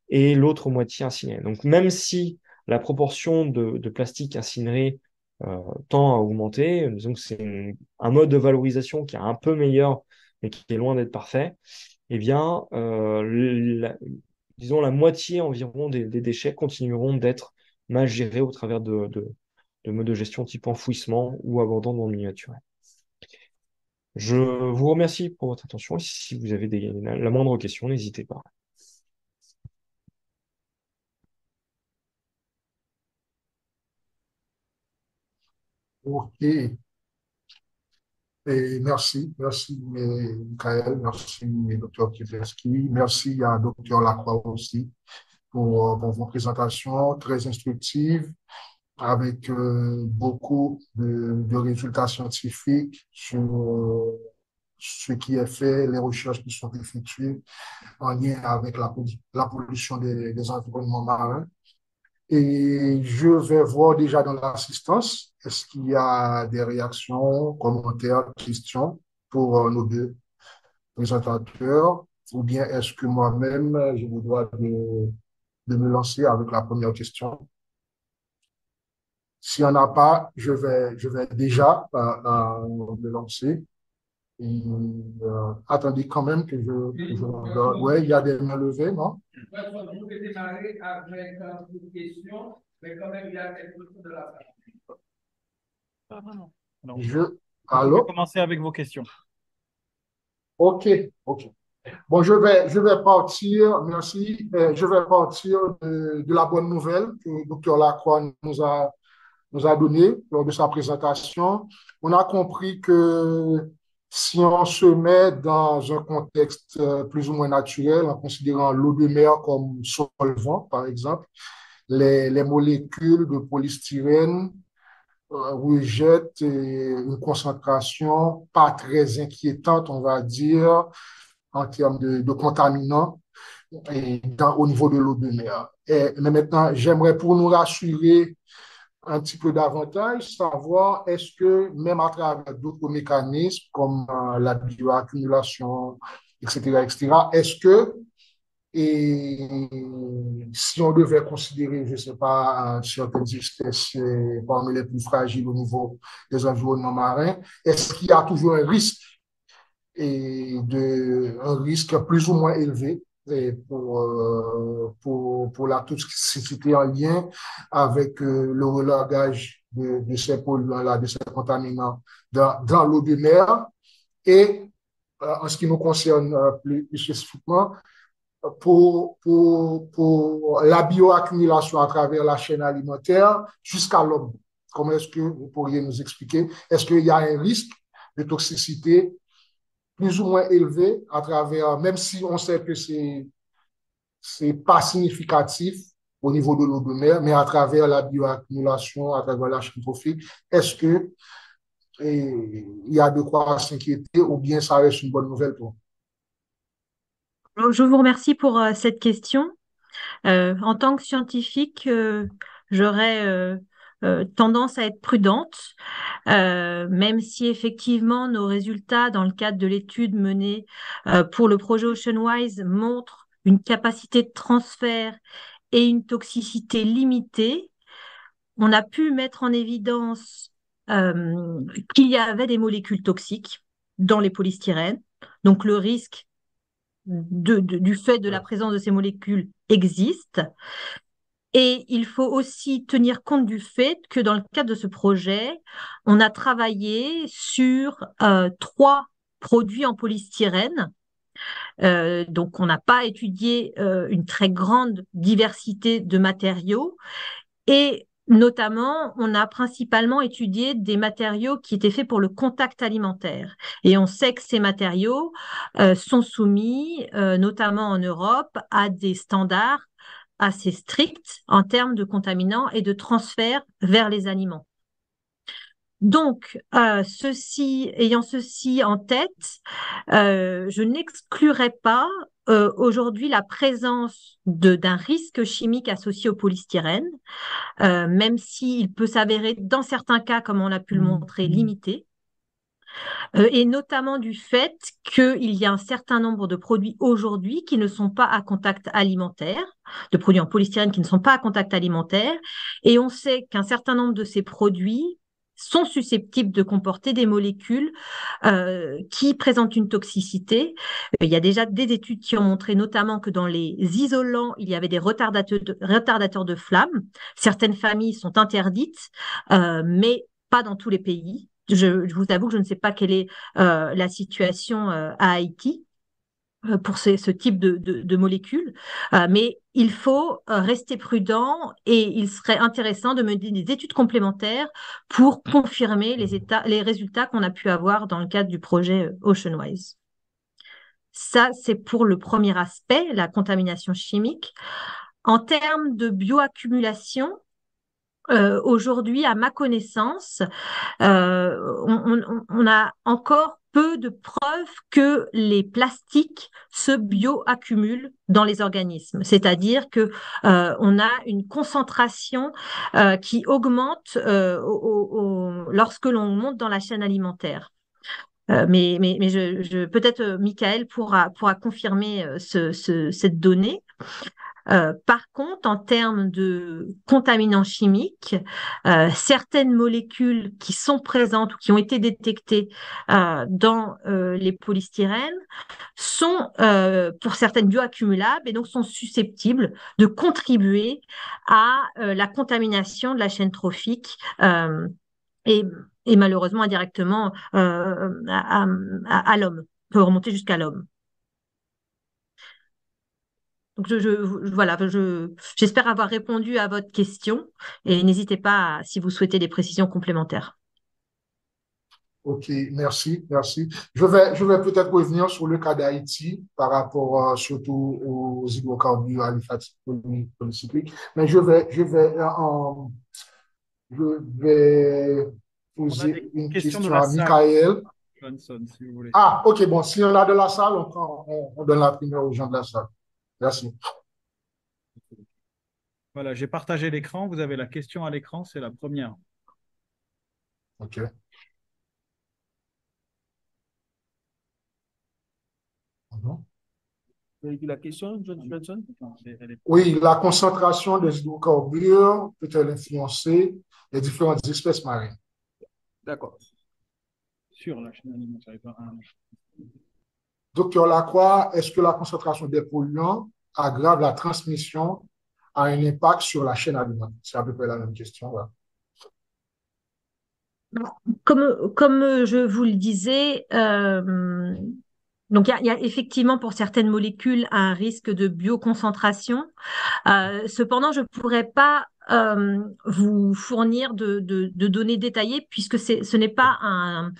et l'autre moitié incinérée. Donc même si la proportion de plastique incinéré tend à augmenter, disons que c'est un mode de valorisation qui est un peu meilleur, mais qui est loin d'être parfait, eh bien, disons la moitié environ des déchets continueront d'être mal gérés au travers de modes de gestion type enfouissement ou abandon dans le milieu naturel. Je vous remercie pour votre attention et si vous avez la moindre question, n'hésitez pas. OK. Et merci Michael, merci Dr. Kieferski, merci à Dr. Lacroix aussi pour vos présentations très instructives avec beaucoup de résultats scientifiques sur ce qui est fait, les recherches qui sont effectuées en lien avec la pollution des environnements marins. Et je vais voir déjà dans l'assistance, est-ce qu'il y a des réactions, commentaires, questions pour nos deux présentateurs, ou bien est-ce que moi-même, je me dois de me lancer avec la première question? S'il n'y en a pas, je vais déjà me lancer. Et, attendez quand même que je regarde. Ouais, il y a des mains levées, non? Je vais démarrer avec une question, mais quand même, il y a quelque chose de la fin. Pas vraiment. Non. Je, Vous pouvez allô? commencer avec vos questions. OK, OK. Bon, je vais partir, merci. Je vais partir de la bonne nouvelle que le docteur Lacroix nous a donnée lors de sa présentation. On a compris que si on se met dans un contexte plus ou moins naturel, en considérant l'eau de mer comme solvant, par exemple, les molécules de polystyrène rejettent une concentration pas très inquiétante, on va dire, en termes de contaminants au niveau de l'eau de mer. Mais maintenant, j'aimerais pour nous rassurer un petit peu davantage, savoir est-ce que même à travers d'autres mécanismes comme la bioaccumulation, etc., est-ce que Et si on devait considérer, je ne sais pas, certaines espèces parmi les plus fragiles au niveau des environnements marins, est-ce qu'il y a toujours un risque un risque plus ou moins élevé pour la toxicité en lien avec le relargage de ces polluants-là, de ces contaminants dans l'eau de mer et en ce qui nous concerne plus spécifiquement, pour la bioaccumulation à travers la chaîne alimentaire jusqu'à l'homme. Comment est-ce que vous pourriez nous expliquer? Est-ce qu'il y a un risque de toxicité plus ou moins élevé à travers, même si on sait que c'est pas significatif au niveau de l'eau de mer, mais à travers la bioaccumulation, à travers la chaîne trophique, est-ce que il y a de quoi s'inquiéter ou bien ça reste une bonne nouvelle pour Je vous remercie pour cette question. En tant que scientifique, j'aurais tendance à être prudente, même si effectivement nos résultats dans le cadre de l'étude menée pour le projet OceanWise montrent une capacité de transfert et une toxicité limitée. On a pu mettre en évidence qu'il y avait des molécules toxiques dans les polystyrènes. Donc le risque du fait de la présence de ces molécules existe. Et il faut aussi tenir compte du fait que dans le cadre de ce projet, on a travaillé sur 3 produits en polystyrène. Donc, on n'a pas étudié une très grande diversité de matériaux et notamment, on a principalement étudié des matériaux qui étaient faits pour le contact alimentaire. Et on sait que ces matériaux sont soumis, notamment en Europe, à des standards assez stricts en termes de contaminants et de transfert vers les aliments. Donc, ayant ceci en tête, je n'exclurais pas aujourd'hui la présence d'un risque chimique associé au polystyrène, même s'il peut s'avérer dans certains cas, comme on a pu le montrer, limité. Et notamment du fait qu'il y a un certain nombre de produits aujourd'hui qui ne sont pas à contact alimentaire, de produits en polystyrène qui ne sont pas à contact alimentaire, et on sait qu'un certain nombre de ces produits sont susceptibles de comporter des molécules qui présentent une toxicité. Il y a déjà des études qui ont montré notamment que dans les isolants, il y avait des retardateurs de flamme. Certaines familles sont interdites, mais pas dans tous les pays. Je vous avoue que je ne sais pas quelle est la situation à Haïti pour ce type de molécules, mais il faut rester prudent et il serait intéressant de mener des études complémentaires pour confirmer les résultats qu'on a pu avoir dans le cadre du projet OceanWise. Ça, c'est pour le premier aspect, la contamination chimique. En termes de bioaccumulation, aujourd'hui, à ma connaissance, on a encore peu de preuves que les plastiques se bioaccumulent dans les organismes. C'est-à-dire que on a une concentration qui augmente lorsque l'on monte dans la chaîne alimentaire. Mais peut-être Michael pourra confirmer cette donnée. Par contre, en termes de contaminants chimiques, certaines molécules qui sont présentes ou qui ont été détectées dans les polystyrènes sont, pour certaines, bioaccumulables et donc sont susceptibles de contribuer à la contamination de la chaîne trophique et, et malheureusement indirectement à l'homme, peut remonter jusqu'à l'homme. Donc, voilà, j'espère avoir répondu à votre question et n'hésitez pas si vous souhaitez des précisions complémentaires. Ok, merci, merci. Je vais peut-être revenir sur le cas d'Haïti par rapport surtout aux hydrocarbures aliphatique polycycliques, mais je vais On a des poser une questions de question la à salle, Michael. Johnson, si vous voulez. Ah, ok, bon, si on a de la salle, on donne la première aux gens de la salle. Merci. Voilà, j'ai partagé l'écran. Vous avez la question à l'écran, c'est la première. Ok. Mhm. La question, Johnson? Oui, la concentration des hydrocarbures peut-elle influencer les différentes espèces marines? D'accord. Sur la chaîne alimentaire. Docteur Lacroix, est-ce que la concentration des polluants aggrave la transmission, a un impact sur la chaîne alimentaire? C'est à peu près la même question. Voilà. Comme je vous le disais, donc il y a effectivement pour certaines molécules un risque de bioconcentration. Cependant, je ne pourrais pas vous fournir de données détaillées puisque ce n'est pas un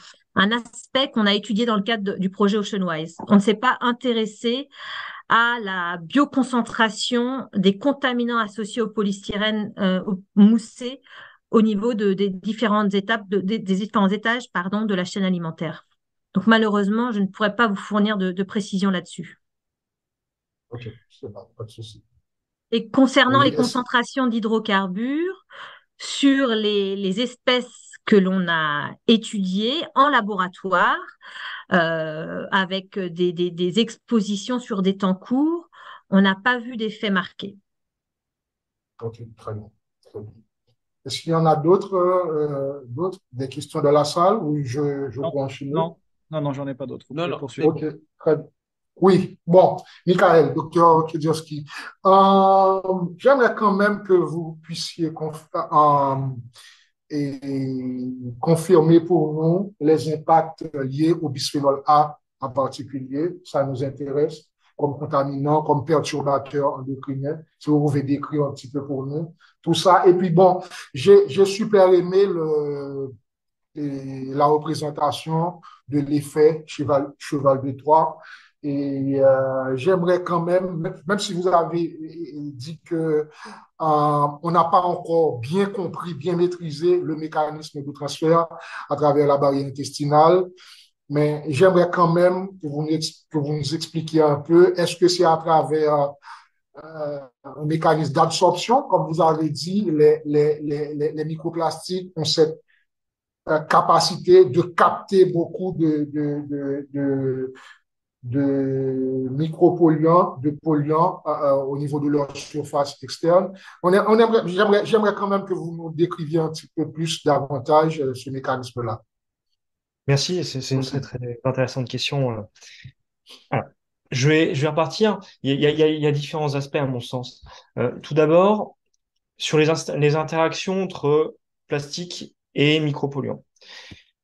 aspect qu'on a étudié dans le cadre du projet Oceanwise. On ne s'est pas intéressé à la bioconcentration des contaminants associés au polystyrène au moussé au niveau des différentes étapes, des différents étages, pardon, de la chaîne alimentaire. Donc malheureusement, je ne pourrais pas vous fournir de précisions là-dessus. OK, c'est pas de souci. Et concernant Oui, les concentrations d'hydrocarbures sur les espèces que l'on a étudiées en laboratoire, avec des expositions sur des temps courts, on n'a pas vu d'effet marqué. OK, très bien. Très bien. Est-ce qu'il y en a d'autres, des questions de la salle ou je Non, peux enchaîner? non, j'en ai pas d'autres. Vous Non, pouvez non. poursuivre. OK, très bien. Oui, bon, Michael, docteur Kediorski, j'aimerais quand même que vous puissiez confirmer pour nous les impacts liés au bisphénol A en particulier. Ça nous intéresse comme contaminant, comme perturbateur endocrinien. Si vous pouvez décrire un petit peu pour nous tout ça. Et puis bon, j'ai super aimé la représentation de l'effet cheval de Troie. Et j'aimerais quand même si vous avez dit que on n'a pas encore bien compris, bien maîtrisé le mécanisme de transfert à travers la barrière intestinale, mais j'aimerais quand même que vous nous expliquiez un peu, est-ce que c'est à travers un mécanisme d'absorption, comme vous avez dit, les microplastiques ont cette capacité de capter beaucoup de micropolluants, de polluants au niveau de leur surface externe. J'aimerais quand même que vous nous décriviez un petit peu plus davantage ce mécanisme-là. Merci, c'est une très, très intéressante question. Alors, je vais repartir. Il y a différents aspects à mon sens. Tout d'abord, sur les interactions entre plastique et micropolluants.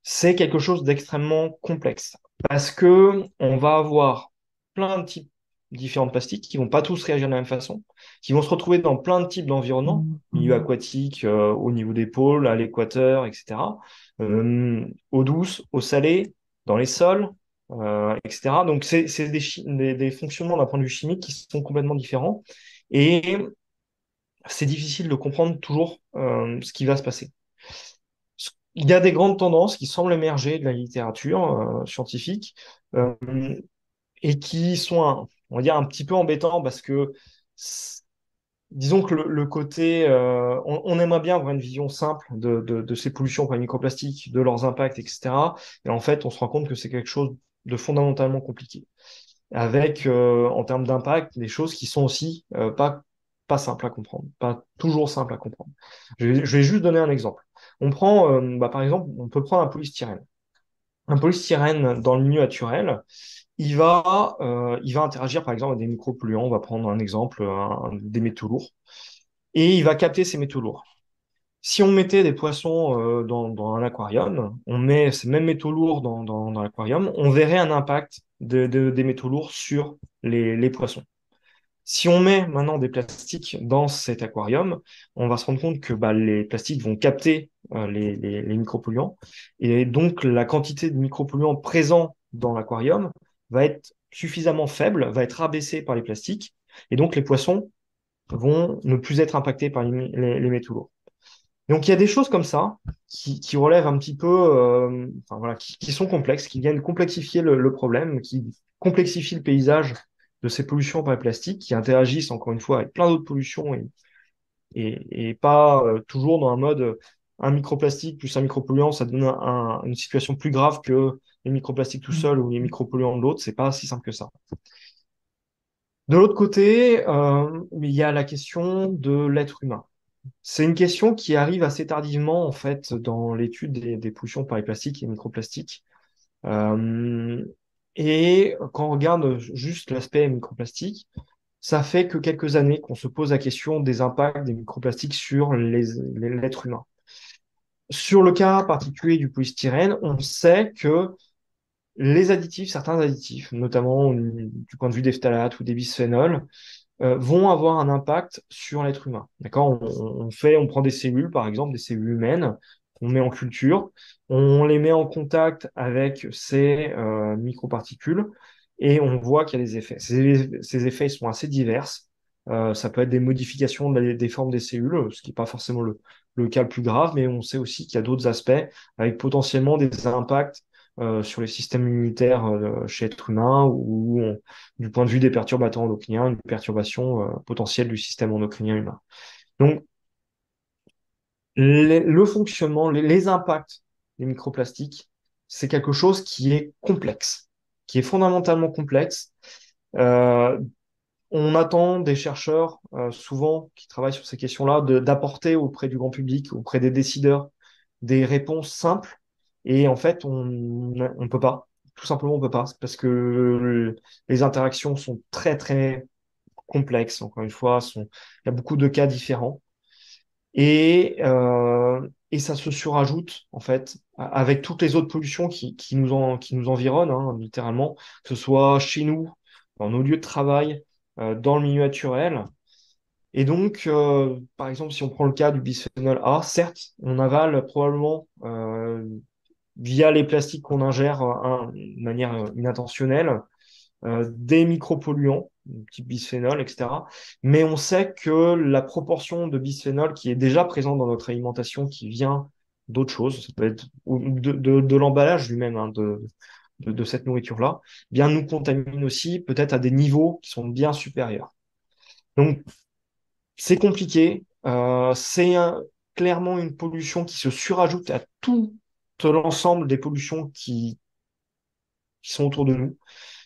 C'est quelque chose d'extrêmement complexe parce que on va avoir plein de types différents de plastiques qui vont pas tous réagir de la même façon, qui vont se retrouver dans plein de types d'environnements, milieu aquatique, au niveau des pôles, à l'équateur, etc. Eau douce, eau salée, dans les sols, etc. Donc c'est des fonctionnements d'un point de vue chimique qui sont complètement différents et c'est difficile de comprendre toujours ce qui va se passer. Il y a des grandes tendances qui semblent émerger de la littérature scientifique euh, et qui sont, on va dire, un petit peu embêtants parce que, disons que le côté, on aimerait bien avoir une vision simple de ces pollutions par les microplastiques, de leurs impacts, etc. Et en fait, on se rend compte que c'est quelque chose de fondamentalement compliqué, avec, en termes d'impact, des choses qui sont aussi pas simples à comprendre, pas toujours simples à comprendre. Je vais juste donner un exemple. On prend, par exemple, on peut prendre un polystyrène. Un polystyrène dans le milieu naturel, il va interagir par exemple avec des micropolluants. On va prendre un exemple, des métaux lourds, et il va capter ces métaux lourds. Si on mettait des poissons dans un aquarium, on met ces mêmes métaux lourds dans l'aquarium, on verrait un impact des métaux lourds sur les poissons. Si on met maintenant des plastiques dans cet aquarium, on va se rendre compte que les plastiques vont capter les micropolluants et donc la quantité de micropolluants présents dans l'aquarium va être suffisamment faible, va être abaissée par les plastiques et donc les poissons vont ne plus être impactés par les métaux lourds. Donc il y a des choses comme ça qui relèvent un petit peu, enfin, voilà, qui sont complexes, qui viennent complexifier le problème, qui complexifient le paysage de ces pollutions par les plastiques, qui interagissent encore une fois avec plein d'autres pollutions et pas toujours dans un mode un microplastique plus un micropolluant, ça donne une situation plus grave que les microplastiques tout seuls ou les micropolluants de l'autre. C'est pas si simple que ça. De l'autre côté, il y a la question de l'être humain. C'est une question qui arrive assez tardivement, en fait, dans l'étude des pollutions par les plastiques et microplastiques. Euh, et quand on regarde juste l'aspect microplastique, ça fait que quelques années qu'on se pose la question des impacts des microplastiques sur l'être humain. Sur le cas particulier du polystyrène, on sait que les additifs, certains additifs, notamment du point de vue des phtalates ou des bisphénols, vont avoir un impact sur l'être humain. D'accord? On prend des cellules, par exemple, des cellules humaines, on met en culture, on les met en contact avec ces microparticules et on voit qu'il y a des effets. Ces effets ils sont assez divers. Ça peut être des modifications des formes des cellules, ce qui n'est pas forcément le cas le plus grave, mais on sait aussi qu'il y a d'autres aspects avec potentiellement des impacts sur les systèmes immunitaires chez l'être humain ou du point de vue des perturbateurs endocriniens, une perturbation potentielle du système endocrinien humain. Donc, le fonctionnement, les impacts des microplastiques, c'est quelque chose qui est complexe, qui est fondamentalement complexe. Euh, on attend des chercheurs, souvent, qui travaillent sur ces questions-là, d'apporter auprès du grand public, auprès des décideurs, des réponses simples. Et en fait, on ne peut pas. Tout simplement, on ne peut pas. Parce que les interactions sont très, très complexes. Encore une fois, il y a beaucoup de cas différents. Et ça se surajoute, en fait, avec toutes les autres pollutions qui nous environnent, hein, littéralement, que ce soit chez nous, dans nos lieux de travail, dans le milieu naturel. Et donc, par exemple, si on prend le cas du bisphénol A, certes, on avale probablement, via les plastiques qu'on ingère de manière inintentionnelle, des micropolluants, type bisphénol, etc. Mais on sait que la proportion de bisphénol qui est déjà présente dans notre alimentation, qui vient d'autres choses, ça peut être de l'emballage lui-même, hein, de cette nourriture-là, eh bien nous contamine aussi peut-être à des niveaux qui sont bien supérieurs. Donc c'est compliqué, clairement une pollution qui se surajoute à tout l'ensemble des pollutions qui sont autour de nous,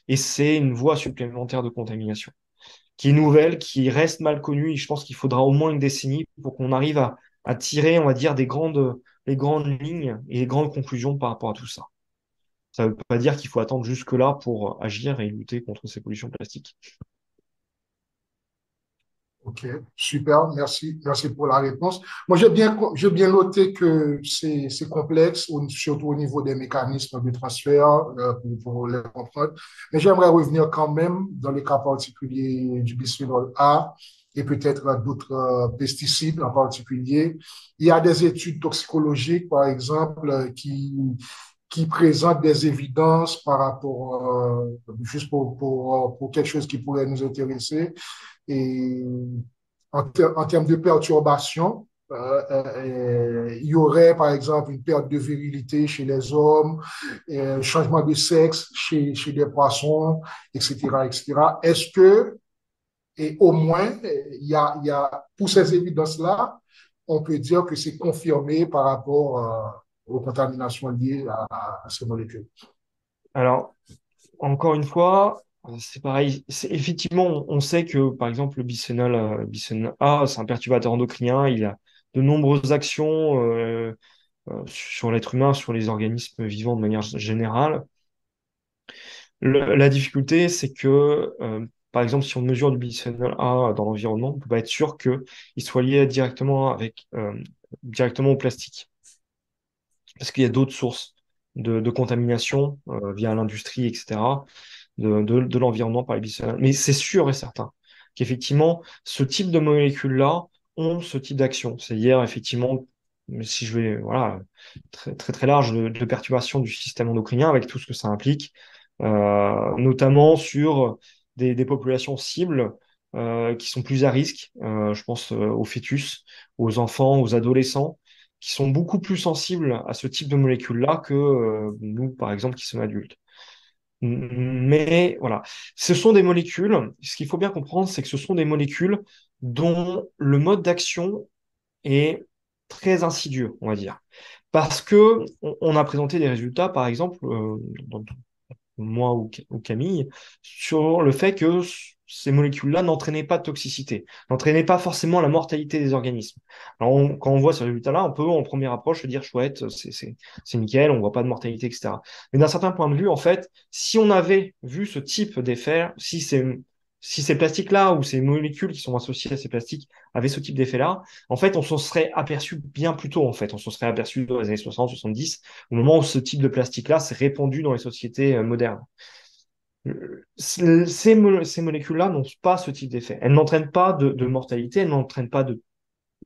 et c'est une voie supplémentaire de contamination qui est nouvelle, qui reste mal connue, et je pense qu'il faudra au moins une décennie pour qu'on arrive à tirer, on va dire, les grandes lignes et les grandes conclusions par rapport à tout ça. Ça ne veut pas dire qu'il faut attendre jusque-là pour agir et lutter contre ces pollutions plastiques. OK, super, merci, merci pour la réponse. Moi, j'ai bien noté que c'est complexe, surtout au niveau des mécanismes de transfert, pour les comprendre. Mais j'aimerais revenir quand même dans le cas particulier du bisphénol A et peut-être d'autres pesticides en particulier. Il y a des études toxicologiques, par exemple, qui présentent des évidences par rapport, juste pour quelque chose qui pourrait nous intéresser. Et en termes de perturbation, il y aurait par exemple une perte de virilité chez les hommes, changement de sexe chez des poissons, etc., etc. Est-ce que, et au moins, il y a pour ces évidences-là, on peut dire que c'est confirmé par rapport aux contaminations liées à ces molécules. Alors, encore une fois, c'est pareil. Effectivement, on sait que, par exemple, le bisphénol A, c'est un perturbateur endocrinien. Il a de nombreuses actions sur l'être humain, sur les organismes vivants de manière générale. La difficulté, c'est que, par exemple, si on mesure du bisphénol A dans l'environnement, on ne peut pas être sûr qu'il soit lié directement au plastique. Parce qu'il y a d'autres sources de contamination via l'industrie, etc., de l'environnement par les bisphénols. Mais c'est sûr et certain qu'effectivement, ce type de molécules-là ont ce type d'action. C'est-à-dire, effectivement, si je vais, voilà, très, très, très large, de perturbation du système endocrinien avec tout ce que ça implique, notamment sur des populations cibles qui sont plus à risque. Je pense aux fœtus, aux enfants, aux adolescents, qui sont beaucoup plus sensibles à ce type de molécules-là que nous, par exemple, qui sommes adultes. Mais voilà, ce sont des molécules, ce qu'il faut bien comprendre, c'est que ce sont des molécules dont le mode d'action est très insidieux, on va dire. Parce que on a présenté des résultats, par exemple, moi ou Camille, sur le fait que ces molécules-là n'entraînaient pas de toxicité, n'entraînaient pas forcément la mortalité des organismes. Alors, quand on voit ces résultats-là, on peut, en première approche, se dire, chouette, c'est nickel, on voit pas de mortalité, etc. Mais d'un certain point de vue, en fait, si on avait vu ce type d'effet, si ces plastiques-là ou ces molécules qui sont associées à ces plastiques avaient ce type d'effet-là, en fait, on s'en serait aperçu bien plus tôt, en fait. On s'en serait aperçu dans les années 60, 70, au moment où ce type de plastique-là s'est répandu dans les sociétés modernes. Ces molécules-là n'ont pas ce type d'effet. Elles n'entraînent pas de mortalité, elles n'entraînent pas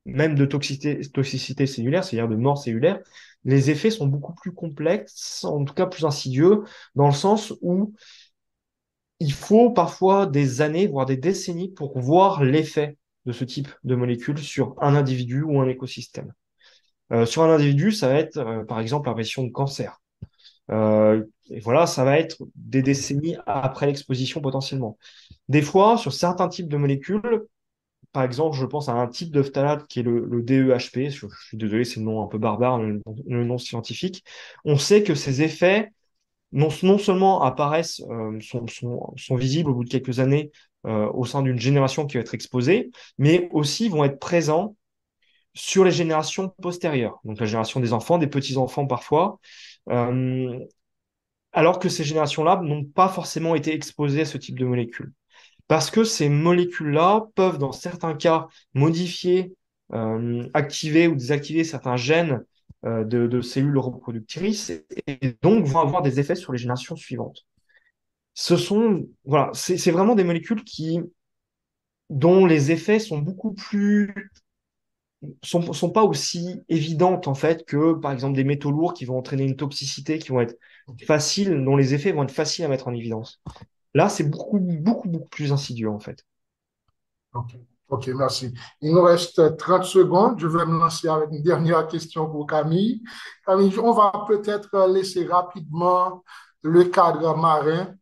même de toxicité cellulaire, c'est-à-dire de mort cellulaire. Les effets sont beaucoup plus complexes, en tout cas plus insidieux, dans le sens où il faut parfois des années, voire des décennies pour voir l'effet de ce type de molécules sur un individu ou un écosystème. Sur un individu, ça va être, par exemple, l'apparition de cancer. Et voilà, ça va être des décennies après l'exposition potentiellement. Des fois, sur certains types de molécules, par exemple, je pense à un type de phtalate qui est le DEHP, je suis désolé, c'est le nom un peu barbare, le nom scientifique, on sait que ces effets non seulement apparaissent, sont visibles au bout de quelques années au sein d'une génération qui va être exposée, mais aussi vont être présents sur les générations postérieures, donc la génération des enfants, des petits-enfants parfois, euh, alors que ces générations-là n'ont pas forcément été exposées à ce type de molécules. Parce que ces molécules-là peuvent, dans certains cas, modifier, activer ou désactiver certains gènes de cellules reproductrices et donc vont avoir des effets sur les générations suivantes. Voilà, c'est vraiment des molécules dont les effets sont sont pas aussi évidentes en fait que par exemple des métaux lourds qui vont entraîner une toxicité qui vont être faciles, dont les effets vont être faciles à mettre en évidence. Là, c'est beaucoup plus insidieux en fait. OK. OK, merci. Il nous reste 30 secondes. Je vais me lancer avec une dernière question pour Camille. Camille, on va peut-être laisser rapidement le cadre marin.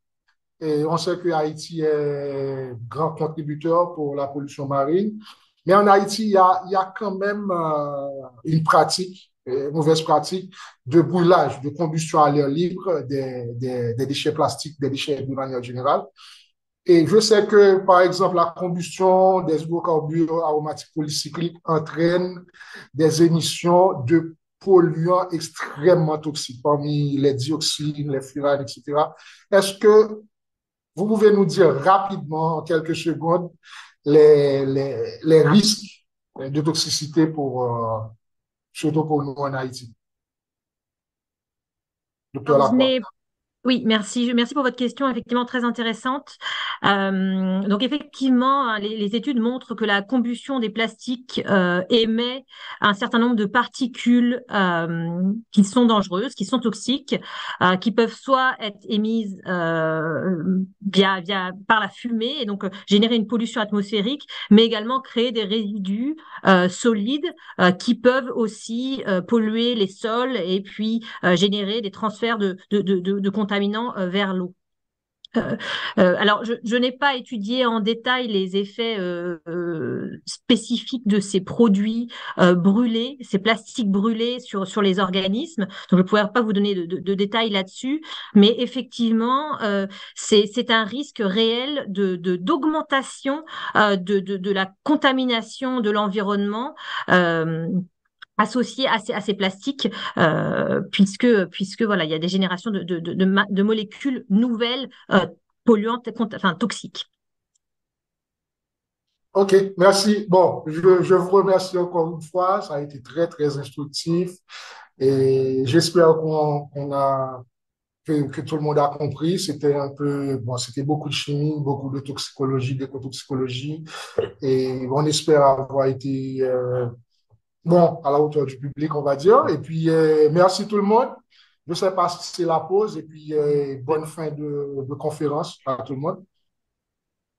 Et on sait que Haïti est grand contributeur pour la pollution marine. Mais en Haïti, il y a quand même une pratique, une mauvaise pratique de brûlage, de combustion à l'air libre des déchets plastiques, des déchets de manière générale. Et je sais que, par exemple, la combustion des hydrocarbures aromatiques polycycliques entraîne des émissions de polluants extrêmement toxiques, parmi les dioxines, les furanes, etc. Est-ce que vous pouvez nous dire rapidement, en quelques secondes, les risques de toxicité surtout pour nous en Haïti? Docteur Alors, je Lacroix. n'ai Oui, merci. Merci pour votre question, effectivement très intéressante. Donc effectivement, hein, les études montrent que la combustion des plastiques émet un certain nombre de particules qui sont dangereuses, qui sont toxiques, qui peuvent soit être émises par la fumée et donc générer une pollution atmosphérique, mais également créer des résidus solides qui peuvent aussi polluer les sols et puis générer des transferts de contaminants vers l'eau. Alors, je n'ai pas étudié en détail les effets spécifiques de ces produits brûlés, ces plastiques brûlés sur les organismes. Donc, je ne pourrais pas vous donner de détails là-dessus, mais effectivement, c'est un risque réel d'augmentation de la contamination de l'environnement. Associés à ces plastiques, puisque voilà, il y a des générations de molécules nouvelles polluantes, enfin toxiques. OK, merci. Bon, je vous remercie encore une fois. Ça a été très, très instructif. Et j'espère que tout le monde a compris. C'était bon, c'était beaucoup de chimie, beaucoup de toxicologie, d'écotoxicologie. Et on espère avoir été, bon, à la hauteur du public, on va dire. Et puis, merci tout le monde. Je ne sais pas si c'est la pause. Et puis, bonne fin de conférence à tout le monde.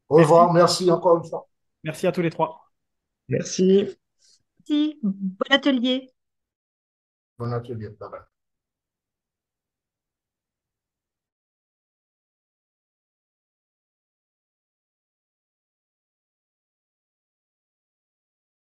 Au Merci. revoir. Merci encore une fois. Merci à tous les trois. Merci. Merci, bon atelier. Bon atelier. Bye bye.